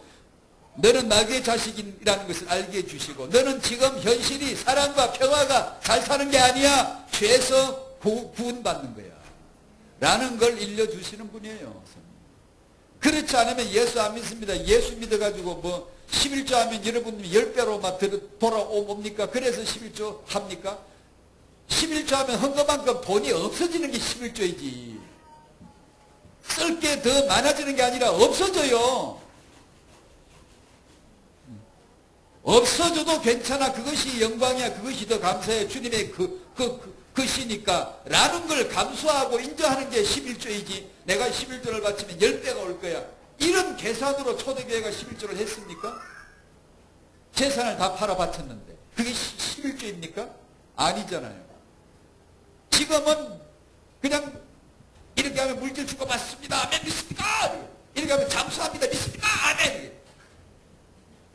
너는 나귀의 자식이라는 것을 알게 해주시고 너는 지금 현실이 사랑과 평화가 잘 사는 게 아니야. 죄에서 구원받는 거야. 라는 걸 일러주시는 분이에요. 그렇지 않으면 예수 안 믿습니다. 예수 믿어가지고 뭐 11조 하면 여러분들이 10배로 막 돌아옵니까? 그래서 11조 합니까? 11조 하면 헌금만큼 돈이 없어지는 게 11조이지. 쓸 게 더 많아지는 게 아니라 없어져요. 없어져도 괜찮아. 그것이 영광이야. 그것이 더 감사해. 주님의 그시니까 라는 걸 감수하고 인정하는 게 11조이지. 내가 11조를 바치면 10배가 올 거야. 이런 계산으로 초대교회가 11조를 했습니까? 재산을 다 팔아 바쳤는데 그게 11조입니까? 아니잖아요. 지금은 그냥 이렇게 하면 물질 주고 받습니다. 아멘 믿습니까? 이렇게 하면 잠수합니다. 믿습니까? 아멘.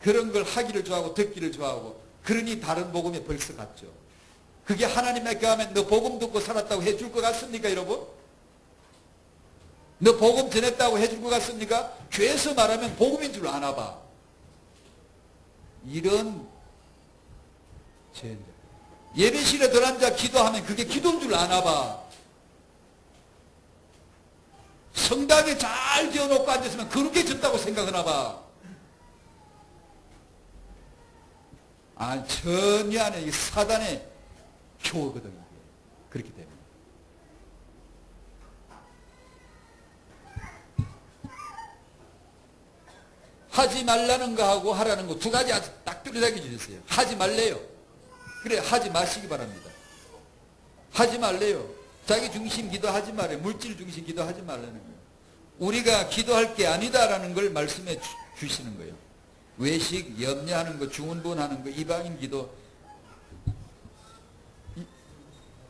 그런 걸 하기를 좋아하고 듣기를 좋아하고 그러니 다른 복음에 벌써 갔죠. 그게 하나님께 하면 너 복음 듣고 살았다고 해줄 것 같습니까 여러분? 너 복음 전했다고 해줄 것 같습니까? 교회에서 말하면 복음인 줄 아나 봐. 이런 죄인들. 예배실에 들어앉아 기도하면 그게 기도인 줄 아나 봐. 성당에 잘 지어놓고 앉았으면 그렇게 졌다고 생각하나 봐. 전혀 안 해. 이게 사단의 교거거든요. 그렇기 때문에. 하지 말라는 거하고 하라는 거 두 가지 아주 딱 뚜렷하게 주셨어요. 하지 말래요. 그래, 하지 마시기 바랍니다. 하지 말래요. 자기 중심 기도하지 말아요. 물질 중심 기도하지 말라는 거예요. 우리가 기도할 게 아니다라는 걸 말씀해 주시는 거예요. 외식, 염려하는 거, 중언부언하는 거, 이방인 기도.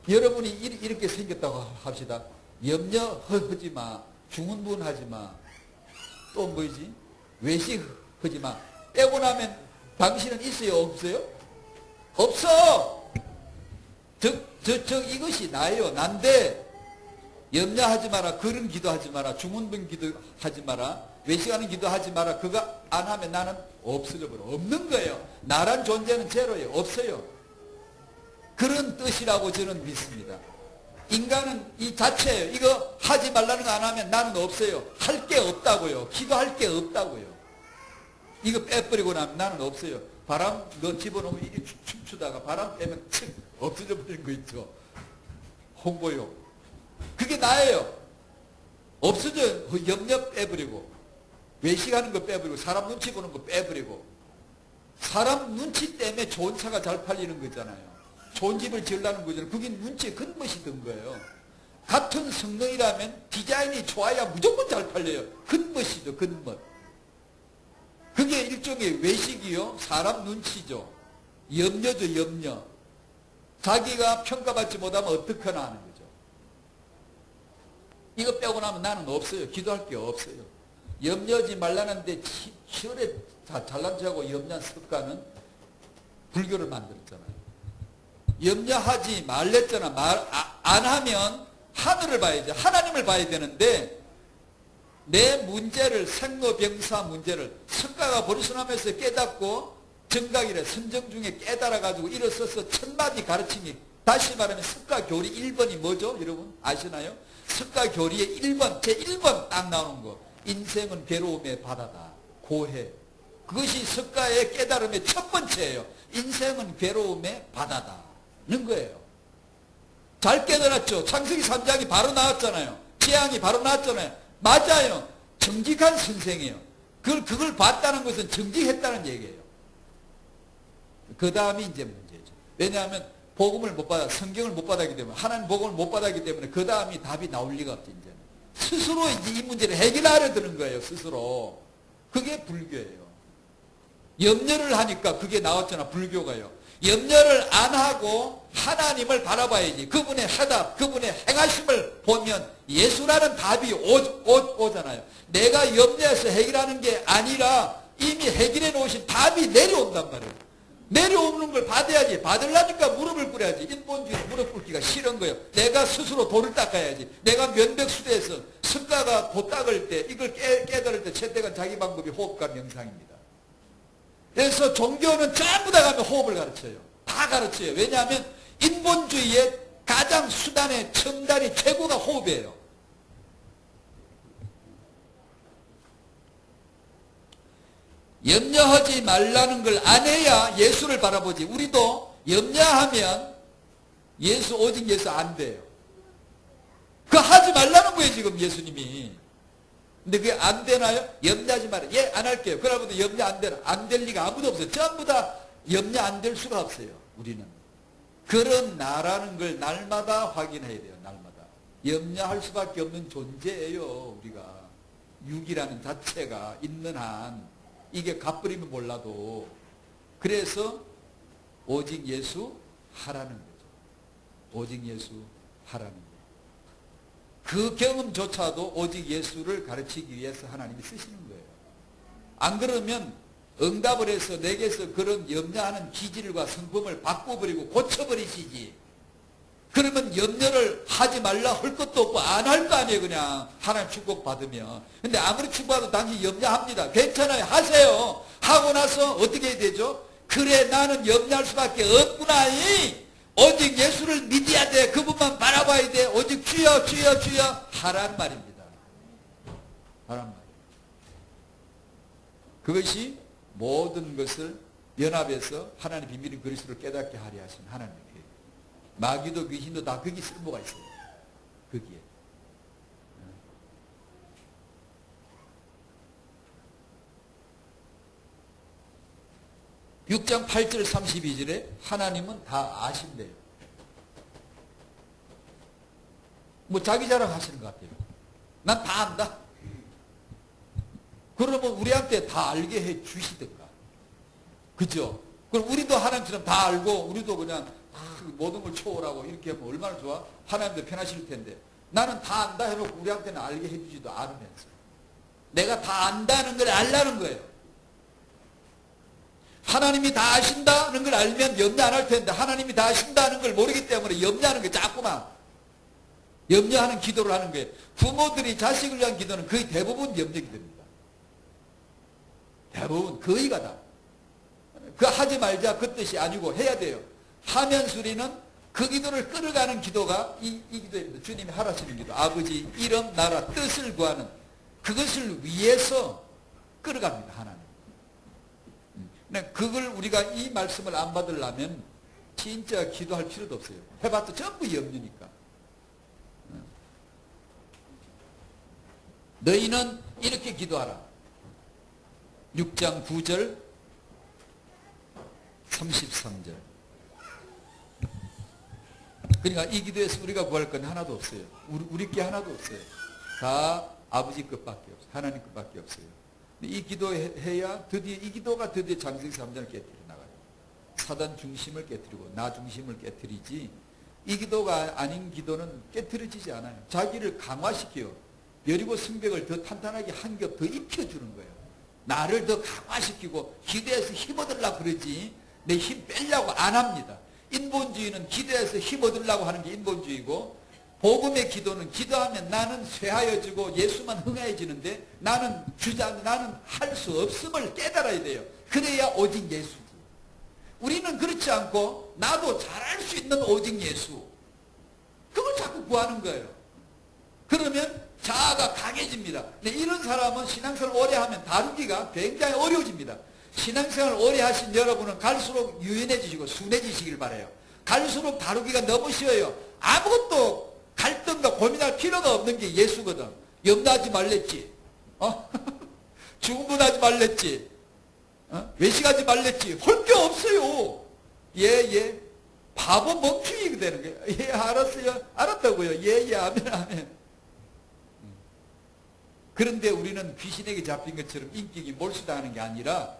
여러분이 이렇게 생겼다고 합시다. 염려하지 마. 중언부언하지 마. 또 뭐지? 외식하지 마. 빼고 나면 당신은 있어요? 없어요? 없어! 이것이 나예요. 난데 염려하지 마라. 그런 기도하지 마라. 중언부언 기도하지 마라. 외식하는 기도하지 마라. 그거 안 하면 나는 없어져 버려. 없는 거예요. 나란 존재는 제로예요. 없어요. 그런 뜻이라고 저는 믿습니다. 인간은 이 자체예요. 이거 하지 말라는 거 안 하면 나는 없어요. 할 게 없다고요. 기도할 게 없다고요. 이거 빼버리고 나면 나는 없어요. 바람 너 집어넣으면 이게 춤추다가 바람 빼면 칙 없어져 버리는 거 있죠. 홍보용. 그게 나예요. 없어져. 염려 빼버리고 외식하는 거 빼버리고 사람 눈치 보는 거 빼버리고 사람 눈치 때문에 좋은 차가 잘 팔리는 거잖아요. 좋은 집을 지으려는 거잖아요. 그게 눈치에 큰 멋이 든 거예요. 같은 성능이라면 디자인이 좋아야 무조건 잘 팔려요. 큰 멋이죠. 큰 멋. 그게 일종의 외식이요. 사람 눈치죠. 염려죠. 염려. 자기가 평가받지 못하면 어떡하나 하는 거죠. 이거 빼고 나면 나는 없어요. 기도할 게 없어요. 염려하지 말라는데 치열에 잘난 척하고 염려한 습관은 불교를 만들었잖아요. 염려하지 말랬잖아. 안 하면 하늘을 봐야지. 하나님을 봐야 되는데 내 문제를 생로병사 문제를 석가가 버리순하면서 깨닫고 정각이래 선정 중에 깨달아가지고 일어서서 천마디 가르침이 다시 말하면 석가교리 1번이 뭐죠? 여러분 아시나요? 석가교리의 1번 제1번 딱 나오는 거 인생은 괴로움의 바다다. 고해. 그것이 석가의 깨달음의 첫 번째예요. 인생은 괴로움의 바다다는 거예요. 잘 깨달았죠. 창세기 3장이 바로 나왔잖아요. 재앙이 바로 나왔잖아요. 맞아요. 정직한 선생이에요. 그걸 봤다는 것은 정직했다는 얘기예요. 그 다음이 이제 문제죠. 왜냐하면 복음을 못 받아, 성경을 못 받았기 때문에, 하나님 복음을 못 받았기 때문에 그 다음이 답이 나올 리가 없죠. 이제는. 스스로 이제 이 문제를 해결하려 드는 거예요. 스스로. 그게 불교예요. 염려를 하니까 그게 나왔잖아. 불교가요. 염려를 안 하고 하나님을 바라봐야지. 그분의 해답, 그분의 행하심을 보면 예수라는 답이 오잖아요. 내가 염려해서 해결하는 게 아니라 이미 해결해 놓으신 답이 내려온단 말이에요. 내려오는 걸 받아야지. 받으려니까 무릎을 꿇어야지. 인본주의 무릎 꿇기가 싫은 거예요. 내가 스스로 돌을 닦아야지. 내가 면백수대에서 석가가 도 닦을 때 이걸 깨달을 때 채택한 자기 방법이 호흡과 명상입니다. 그래서 종교는 전부 다 가면 호흡을 가르쳐요. 다 가르쳐요. 왜냐하면 인본주의의 가장 수단의 첨단이 최고가 호흡이에요. 염려하지 말라는 걸 안 해야 예수를 바라보지. 우리도 염려하면 예수, 오직 예수 안 돼요. 그거 하지 말라는 거예요, 지금 예수님이. 근데 그게 안 되나요? 염려하지 마라. 예, 안 할게요. 그러고도 염려 안 되나? 안 될 리가 아무도 없어요. 전부 다 염려 안 될 수가 없어요, 우리는. 그런 나라는 걸 날마다 확인해야 돼요, 날마다. 염려할 수밖에 없는 존재예요, 우리가. 육이라는 자체가 있는 한. 이게 갚버리면 몰라도. 그래서 오직 예수 하라는 거죠. 오직 예수 하라는 거예요. 그 경험조차도 오직 예수를 가르치기 위해서 하나님이 쓰시는 거예요. 안 그러면 응답을 해서 내게서 그런 염려하는 기질과 성품을 바꿔버리고 고쳐버리시지. 그러면 염려를 하지 말라 할 것도 없고 안 할 거 아니에요, 그냥. 하나님 축복 받으면. 근데 아무리 축복해도 당신 염려합니다. 괜찮아요. 하세요. 하고 나서 어떻게 해야 되죠? 그래, 나는 염려할 수밖에 없구나. 오직 예수를 믿어야 돼. 그분만 바라봐야 돼. 오직 주여, 주여, 주여 하란 말입니다. 하란 말. 그것이 모든 것을 연합해서 하나님의 비밀인 그리스도를 깨닫게 하려 하신 하나님의 계획. 마귀도 귀신도 다 거기 쓸모가 있어요. 거기에. 6장 8절 32절에 하나님은 다 아신대요. 뭐 자기 자랑 하시는 것 같아요. 난 다 안다. 그러면 우리한테 다 알게 해 주시든가. 그죠? 그럼 우리도 하나님처럼 다 알고 우리도 그냥 모든 걸 초월하고 이렇게 하면 얼마나 좋아? 하나님도 편하실 텐데. 나는 다 안다 해놓고 우리한테는 알게 해주지도 않으면서. 내가 다 안다는 걸 알라는 거예요. 하나님이 다 아신다는 걸 알면 염려 안 할 텐데 하나님이 다 아신다는 걸 모르기 때문에 염려하는 게 자꾸만 염려하는 기도를 하는 거예요. 부모들이 자식을 위한 기도는 거의 대부분 염려 기도입니다. 대부분 거의가 다. 그 하지 말자 그 뜻이 아니고 해야 돼요. 하면서 우리는 그 기도를 끌어가는 기도가 이 기도입니다. 주님이 하라시는 기도. 아버지 이름 나라 뜻을 구하는 그것을 위해서 끌어갑니다. 하나님. 그걸 우리가 이 말씀을 안 받으려면 진짜 기도할 필요도 없어요. 해봤자 전부 염려니까. 너희는 이렇게 기도하라. 6장 9절 33절. 그러니까 이 기도에서 우리가 구할 건 하나도 없어요. 우리 게 하나도 없어요. 다 아버지 것밖에 없어요. 하나님 것밖에 없어요. 이 기도해야 드디어 이 기도가 드디어 장세기 3장을 깨뜨려 나가요. 사단 중심을 깨뜨리고 나 중심을 깨뜨리지 이 기도가 아닌 기도는 깨뜨려지지 않아요. 자기를 강화시켜요. 여리고 성벽을 더 탄탄하게 한 겹 더 입혀주는 거예요. 나를 더 강화시키고 기도해서 힘 얻으려고 그러지 내 힘 빼려고 안 합니다. 인본주의는 기도해서 힘 얻으려고 하는 게 인본주의고 복음의 기도는 기도하면 나는 쇠하여지고 예수만 흥해지는데 나는 할 수 없음을 깨달아야 돼요. 그래야 오직 예수지. 우리는 그렇지 않고 나도 잘할 수 있는 오직 예수. 그걸 자꾸 구하는 거예요. 그러면 자아가 강해집니다. 근데 이런 사람은 신앙생활 오래 하면 다루기가 굉장히 어려워집니다. 신앙생활 오래 하신 여러분은 갈수록 유연해지시고 순해지시길 바라요. 갈수록 다루기가 너무 쉬워요. 아무것도 갈등과 고민할 필요가 없는 게 예수거든. 염려하지 말랬지. 중분하지 말랬지. 외식하지 말랬지. 할 게 없어요. 예. 바보 멍충이가 되는 거예요. 예, 알았어요. 알았다고요. 예, 아멘, 아멘. 그런데 우리는 귀신에게 잡힌 것처럼 인격이 몰수당하는 게 아니라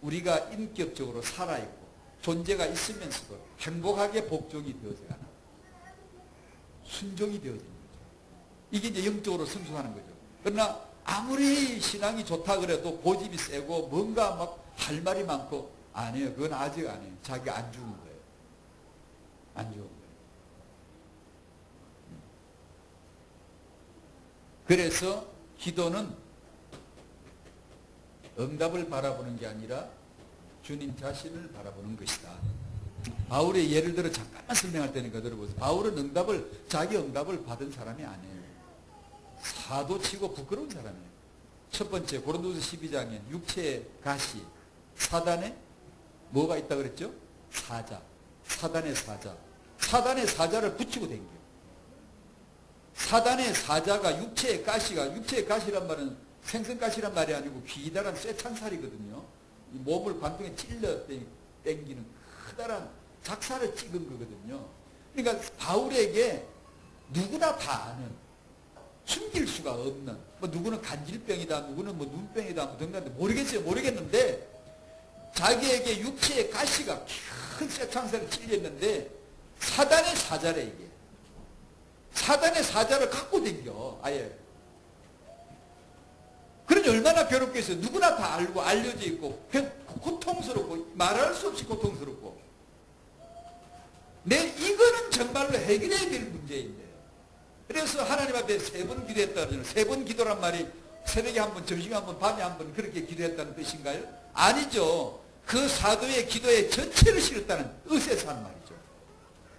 우리가 인격적으로 살아있고 존재가 있으면서도 행복하게 복종이 되어져가는 순종이 되어지는 거죠. 이게 이제 영적으로 성숙하는 거죠. 그러나 아무리 신앙이 좋다 그래도 고집이 세고 뭔가 막 할 말이 많고 아니에요. 그건 아직 아니에요. 자기가 안 죽은 거예요. 안 죽은 거예요. 그래서 기도는 응답을 바라보는 게 아니라 주님 자신을 바라보는 것이다. 바울의 예를 들어 잠깐만 설명할 테니까 들어보세요. 바울은 자기 응답을 받은 사람이 아니에요. 사도치고 부끄러운 사람이에요. 첫 번째 고린도서 12장에 육체의 가시, 사단에 뭐가 있다 그랬죠? 사자. 사단의 사자. 사단의 사자를 붙이고 댕겨. 사단의 사자가 육체의 가시란 말은 생선가시란 말이 아니고 기다란 쇠창살이거든요. 이 몸을 관통에 찔러 땡기는 커다란 작사를 찍은 거거든요. 그러니까 바울에게 누구나 다 아는, 숨길 수가 없는, 뭐 누구는 간질병이다, 누구는 뭐 눈병이다, 뭐 등등한데 모르겠는데 자기에게 육체의 가시가 큰 쇠창살을 찔렸는데 사단의 사자래 이게. 사단의 사자를 갖고 댕겨 아예. 그러니 얼마나 괴롭겠어요. 누구나 다 알고 알려져 있고 고통스럽고 말할 수 없이 고통스럽고. 이거는 정말로 해결해야 될 문제인데. 그래서 하나님 앞에 3번 기도했다 그러잖아요. 3번 기도란 말이 새벽에 한 번, 점심에 한 번, 밤에 한 번 그렇게 기도했다는 뜻인가요? 아니죠. 그 사도의 기도에 전체를 실었다는 뜻에서 하는 말이죠.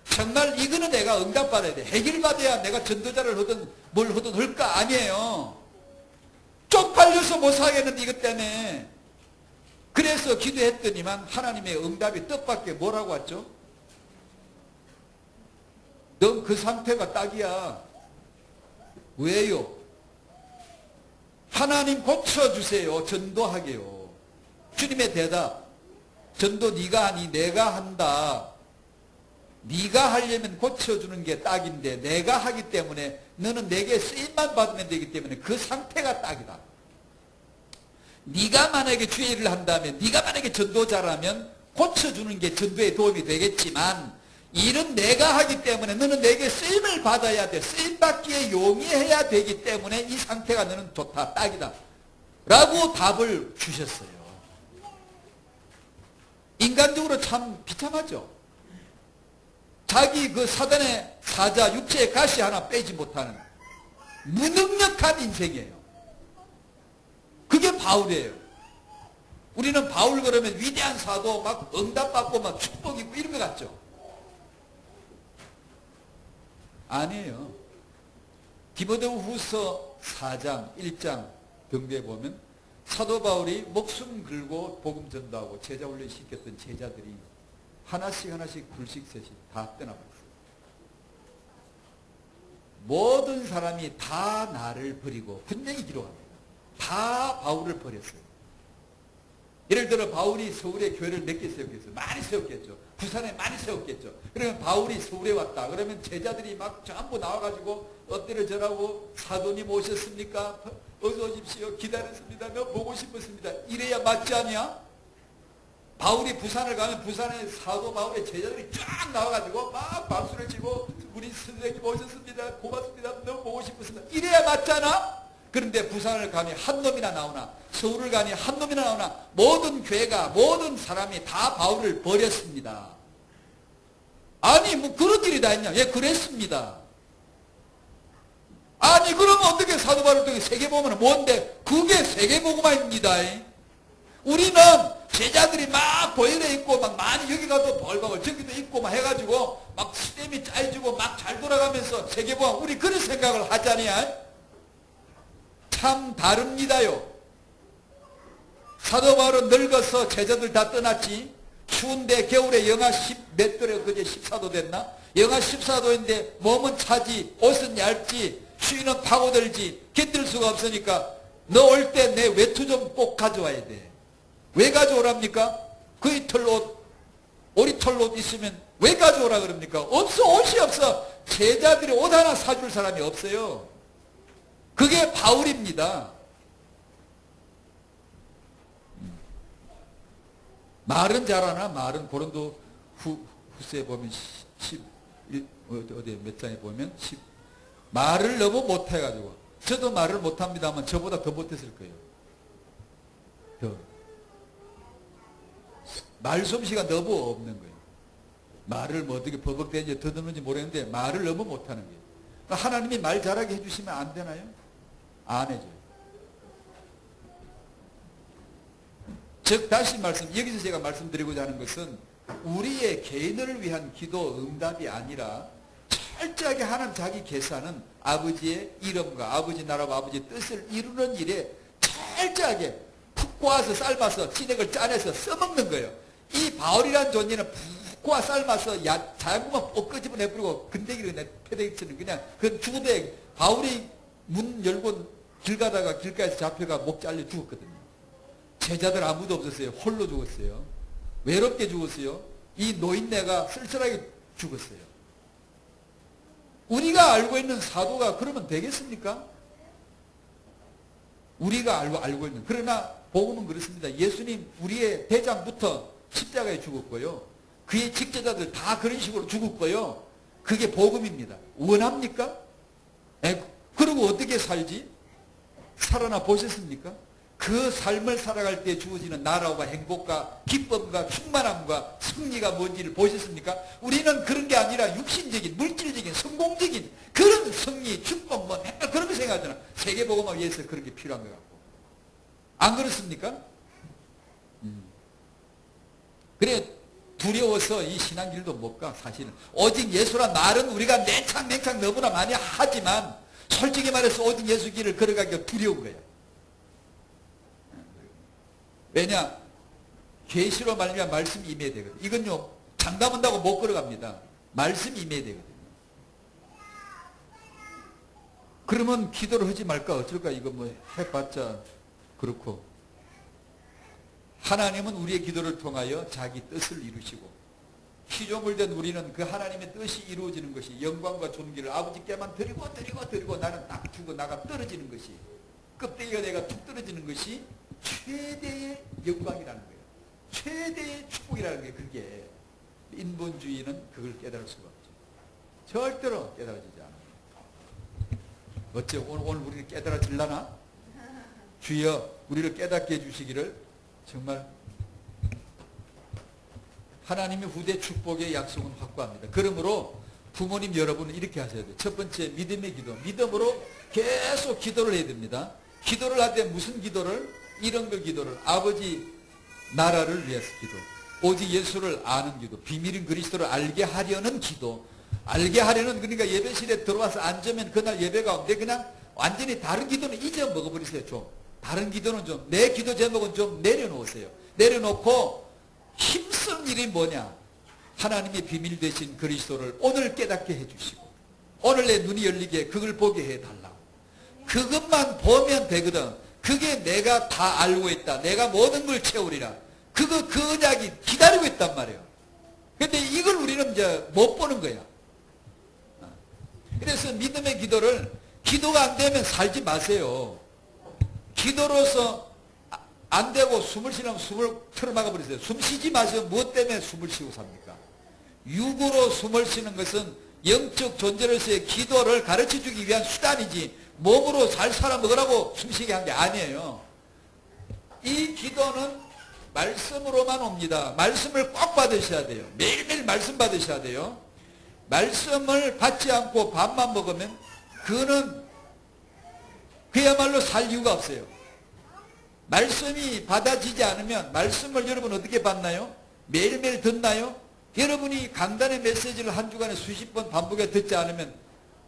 정말 이거는 내가 응답받아야 돼. 해결받아야 내가 전도자를 하든 뭘 하든 할까? 아니에요. 쪽팔려서 못 살겠는데 이것 때문에. 그래서 기도했더니만 하나님의 응답이 뜻밖의 뭐라고 왔죠? 넌 그 상태가 딱이야. 왜요? 하나님 고쳐주세요. 전도하게요. 주님의 대답. 전도 네가 하니 내가 한다. 네가 하려면 고쳐주는 게 딱인데 내가 하기 때문에 너는 내게 쓰임만 받으면 되기 때문에 그 상태가 딱이다. 네가 만약에 주의 일을 한다면, 네가 만약에 전도자라면 고쳐주는 게 전도에 도움이 되겠지만 일은 내가 하기 때문에 너는 내게 쓰임을 받아야 돼. 쓰임받기에 용이해야 되기 때문에 이 상태가 너는 좋다, 딱이다 라고 답을 주셨어요. 인간적으로 참 비참하죠. 자기 그 사단의 사자, 육체의 가시 하나 빼지 못하는 무능력한 인생이에요. 그게 바울이에요. 우리는 바울 그러면 위대한 사도 막 응답받고 막 축복 있고 이런 것 같죠? 아니에요. 디모데후서 4장, 1장 등대에 보면 사도 바울이 목숨 걸고 복음 전도하고 제자 훈련 시켰던 제자들이 하나씩 둘씩 셋씩 다 떠나버렸어요. 모든 사람이 다 나를 버리고 분명히 기록합니다. 다 바울을 버렸어요. 예를 들어 바울이 서울에 교회를 몇 개 세웠겠어요? 많이 세웠겠죠. 부산에 많이 세웠겠죠. 그러면 바울이 서울에 왔다. 그러면 제자들이 막 전부 나와가지고 엎드려져라고 사도님 오셨습니까? 어서 오십시오. 기다렸습니다. 너 보고 싶었습니다. 이래야 맞지 않냐? 바울이 부산을 가면 부산에 사도 바울의 제자들이 쫙 나와가지고 막 박수를 치고 우리 선생님 오셨습니다. 고맙습니다. 너무 보고 싶었습니다. 이래야 맞잖아? 그런데 부산을 가면 한 놈이나 나오나 서울을 가니 한 놈이나 나오나 모든 교회가 모든 사람이 다 바울을 버렸습니다. 아니 뭐 그런 일이 다 있냐? 예, 그랬습니다. 아니 그러면 어떻게 사도 바울을 통해 세계복음은 뭔데? 그게 세계복음입니다. 우리는 제자들이 막 보혈에 있고 막 많이 여기 가도 벌벌 저기도 있고 막 해가지고 막 시스템이 짜여지고 막 잘 돌아가면서 세계복음 우리 그런 생각을 하잖아요. 참 다릅니다요. 사도 바울은 늙어서 제자들 다 떠났지. 추운데 겨울에 영하 10 몇 도래 그제 14도 됐나? 영하 14도인데 몸은 차지 옷은 얇지 추위는 파고들지 견딜 수가 없으니까 너 올 때 내 외투 좀 꼭 가져와야 돼. 왜 가져오랍니까? 거의 털옷 오리털 옷 있으면 왜 가져오라 그럽니까? 없어. 옷이 없어. 제자들이 옷 하나 사줄 사람이 없어요. 그게 바울입니다. 말은 잘하나? 말은 고린도 후서에 보면 11 어디 몇 장에 보면 10 말을 너무 못해가지고 저도 말을 못합니다만 저보다 더 못했을 거예요. 말솜씨가 너무 없는 거예요. 말을 뭐 어떻게 버벅대는지 더듬는지 모르겠는데 말을 너무 못하는 거예요. 하나님이 말 잘하게 해주시면 안 되나요? 안 해줘요. 즉 다시 여기서 제가 말씀드리고자 하는 것은 우리의 개인을 위한 기도 응답이 아니라 철저하게 하나님 자기 계산은 아버지의 이름과 아버지 나라와 아버지의 뜻을 이루는 일에 철저하게 푹 고아서 삶아서 진액을 짜내서 써먹는 거예요. 이 바울이라는 존재는 푹 고아 삶아서 자연구만 꼭 끄집어내버리고 근데기를 패대기치는 그냥 그 죽어도 바울이 문 열고 길 가다가 길가에서 잡혀가 목 잘려 죽었거든요. 제자들 아무도 없었어요. 홀로 죽었어요. 외롭게 죽었어요. 이 노인네가 쓸쓸하게 죽었어요. 우리가 알고 있는 사도가 그러면 되겠습니까? 우리가 알고 있는. 그러나 복음은 그렇습니다. 예수님 우리의 대장부터 십자가에 죽었고요. 그의 직제자들 다 그런 식으로 죽었고요. 그게 복음입니다. 원합니까? 그리고 어떻게 살지? 살아나 보셨습니까? 그 삶을 살아갈 때 주어지는 나라와 행복과 기쁨과 충만함과 승리가 뭔지를 보셨습니까? 우리는 그런 게 아니라 육신적인, 물질적인, 성공적인 그런 승리, 축복, 그런 거 생각하잖아. 세계복음을 위해서 그런 게 필요한 것 같고. 안 그렇습니까? 그래, 두려워서 이 신앙길도 못 가, 사실은. 오직 예수란 말은 우리가 냉창 너무나 많이 하지만 솔직히 말해서 오직 예수 길을 걸어가기가 두려운 거야. 왜냐? 계시로 말미암아 말씀이 임해야 되거든. 이건요, 장담한다고 못 걸어갑니다. 말씀이 임해야 되거든요. 그러면 기도를 하지 말까 어쩔까? 이거 뭐 해봤자 그렇고. 하나님은 우리의 기도를 통하여 자기 뜻을 이루시고 피조물 된 우리는 그 하나님의 뜻이 이루어지는 것이 영광과 존귀를 아버지께만 드리고 나는 딱 주고 나가 떨어지는 것이 껍데기가 내가 툭 떨어지는 것이 최대의 영광이라는 거예요. 최대의 축복이라는 거예요. 그게 인본주의는 그걸 깨달을 수가 없죠. 절대로 깨달아지지 않아요. 어째 오늘 우리는 깨달아질라나? 주여 우리를 깨닫게 해주시기를 정말 하나님의 후대 축복의 약속은 확고합니다. 그러므로 부모님 여러분은 이렇게 하셔야 돼요. 첫 번째 믿음의 기도. 믿음으로 계속 기도를 해야 됩니다. 기도를 할 때 무슨 기도를? 이런 걸 기도를. 아버지 나라를 위해서 기도. 오직 예수를 아는 기도. 비밀인 그리스도를 알게 하려는 기도. 알게 하려는, 그러니까 예배실에 들어와서 앉으면 그날 예배 가운데 그냥 완전히 다른 기도는 잊어먹어버리세요. 좀. 다른 기도는 좀, 내 기도 제목은 좀 내려놓으세요. 내려놓고 힘쓴 일이 뭐냐? 하나님의 비밀 되신 그리스도를 오늘 깨닫게 해주시고 오늘 내 눈이 열리게 그걸 보게 해달라고. 그것만 보면 되거든. 그게 내가 다 알고 있다. 내가 모든 걸 채우리라. 그 언약이 기다리고 있단 말이에요. 근데 이걸 우리는 이제 못 보는 거야. 그래서 믿음의 기도를, 기도가 안 되면 살지 마세요. 기도로서 안 되고 숨을 쉬려면 숨을 틀어막아 버리세요. 숨 쉬지 마세요. 무엇 때문에 숨을 쉬고 삽니까? 육으로 숨을 쉬는 것은 영적 존재로서의 기도를 가르쳐주기 위한 수단이지 몸으로 잘 살아먹으라고 숨쉬게 한 게 아니에요. 이 기도는 말씀으로만 옵니다. 말씀을 꼭 받으셔야 돼요. 매일매일 말씀 받으셔야 돼요. 말씀을 받지 않고 밥만 먹으면 그는 그야말로 살 이유가 없어요. 말씀이 받아지지 않으면 말씀을 여러분 어떻게 받나요? 매일매일 듣나요? 여러분이 강단의 메시지를 한 주간에 수십 번 반복해 듣지 않으면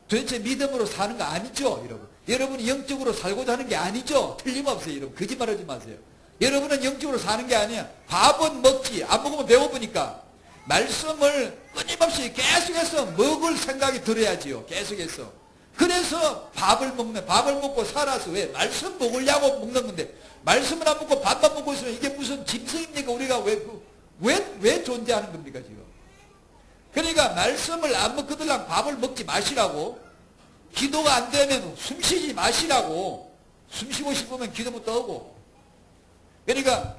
도대체 믿음으로 사는 거 아니죠, 여러분? 여러분이 영적으로 살고자 하는 게 아니죠? 틀림없어요, 여러분. 거짓말하지 마세요. 여러분은 영적으로 사는 게 아니야. 밥은 먹지, 안 먹으면 배고프니까. 말씀을 끊임없이 계속해서 먹을 생각이 들어야지요. 계속해서. 그래서 밥을 먹고 살아서 왜? 말씀 먹으려고 먹는 건데, 말씀을 안 먹고 밥만 먹고 있으면 이게 무슨 짐승입니까? 우리가 왜 존재하는 겁니까, 지금? 그러니까 말씀을 안 먹거들랑 밥을 먹지 마시라고, 기도가 안 되면 숨 쉬지 마시라고, 숨 쉬고 싶으면 기도부터 하고. 그러니까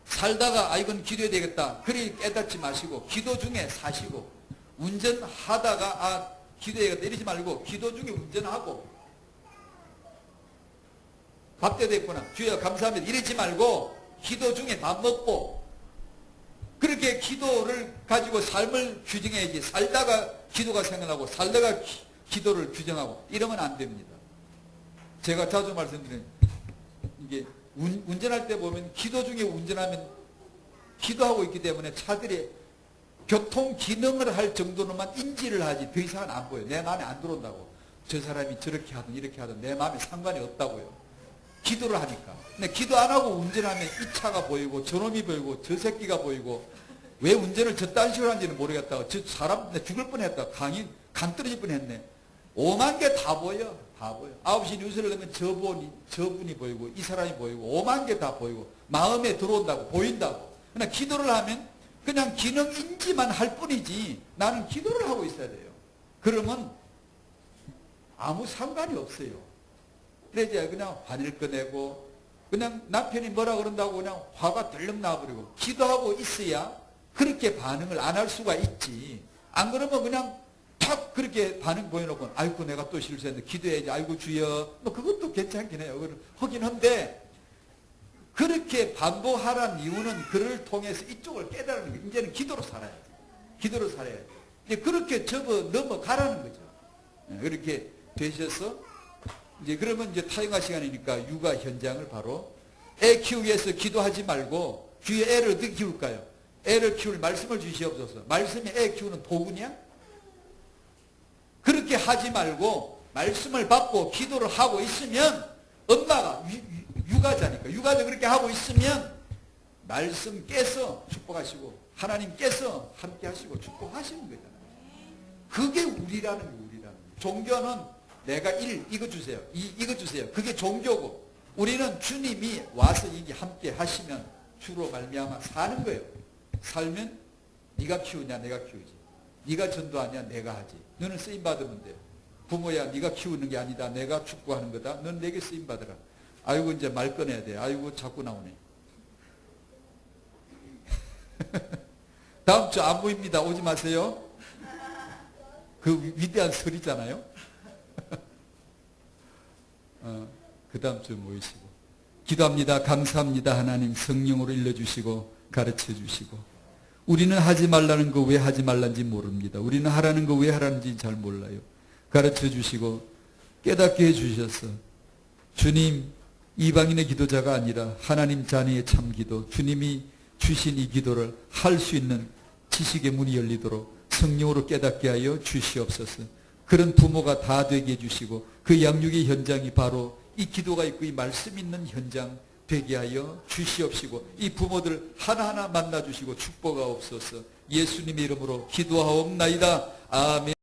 살다가 이건 기도해야 되겠다. 그리 깨닫지 마시고 기도 중에 사시고, 운전하다가 기도해야겠다 이러지 말고 기도 중에 운전하고, 밥때 됐구나 주여 감사합니다 이러지 말고 기도 중에 밥 먹고, 그렇게 기도를 가지고 삶을 규정해야지. 살다가 기도가 생각나고 살다가 기도를 규정하고 이러면 안 됩니다. 제가 자주 말씀드리는 이게 운전할 때 보면 기도 중에 운전하면 기도하고 있기 때문에 차들이 교통 기능을 할 정도로만 인지를 하지 더 이상은 안 보여요. 내 마음에 안 들어온다고. 저 사람이 저렇게 하든 이렇게 하든 내 마음에 상관이 없다고요. 기도를 하니까. 근데 기도 안 하고 운전하면 이 차가 보이고 저놈이 보이고 저 새끼가 보이고 왜 운전을 저딴 식으로 하는지는 모르겠다고. 저 사람 내 죽을 뻔했다. 간 떨어질 뻔했네. 오만 개 다 보여. 다 보여. 9시 뉴스를 넣으면 저분이 보이고 이 사람이 보이고 오만 개 다 보이고 마음에 들어온다고 보인다고. 그러나 기도를 하면 그냥 기능 인지만 할 뿐이지 나는 기도를 하고 있어야 돼요. 그러면 아무 상관이 없어요. 그래서 이제 그냥 화낼 꺼내고 그냥 남편이 뭐라 그런다고 그냥 화가 들렁 나버리고 기도하고 있어야 그렇게 반응을 안 할 수가 있지. 안 그러면 그냥 탁 그렇게 반응 보여놓고 아이고 내가 또 실수했는데 기도해야지. 아이고 주여. 뭐 그것도 괜찮긴 해요. 하긴 한데 그렇게 반복하라는 이유는 그를 통해서 이쪽을 깨달는 거예요. 이제는 기도로 살아야지. 기도로 살아야지. 이제 그렇게 넘어가라는 거죠. 그렇게 되셔서 이제 그러면 이제 타영화 시간이니까 육아 현장을 바로 애 키우기 위해서 기도하지 말고 귀에 애를 어떻게 키울까요? 애를 키울 말씀을 주시옵소서. 말씀이 애 키우는 도구냐? 그렇게 하지 말고 말씀을 받고 기도를 하고 있으면 엄마가 육아자니까 육아자 그렇게 하고 있으면 말씀 깨서 축복하시고 하나님께서 함께 하시고 축복하시는 거잖아요. 그게 우리라는 거예요. 우리라는 거예요. 종교는 내가 이거 주세요. 이거 주세요. 그게 종교고 우리는 주님이 와서 이게 함께 하시면 주로 말미암아 사는 거예요. 살면 네가 키우냐 내가 키우지. 네가 전도하냐 내가 하지. 너는 쓰임 받으면 돼요. 부모야 네가 키우는 게 아니다. 내가 축복하는 거다. 너는 내게 쓰임 받으라. 아이고 이제 말 꺼내야 돼. 아이고 자꾸 나오네. 다음 주 안부입니다. 오지 마세요. 그 위대한 설이잖아요. 그 다음 주 모이시고 기도합니다. 감사합니다. 하나님 성령으로 일러주시고 가르쳐주시고 우리는 하지 말라는 거 왜 하지 말란지 모릅니다. 우리는 하라는 거 왜 하라는지 잘 몰라요. 가르쳐주시고 깨닫게 해주셔서 주님 이방인의 기도자가 아니라 하나님 자녀의 참기도 주님이 주신 이 기도를 할 수 있는 지식의 문이 열리도록 성령으로 깨닫게 하여 주시옵소서. 그런 부모가 다 되게 해주시고 그 양육의 현장이 바로 이 기도가 있고 이 말씀 있는 현장 되게 하여 주시옵시고 이 부모들 하나하나 만나주시고 축복하옵소서. 예수님의 이름으로 기도하옵나이다. 아멘.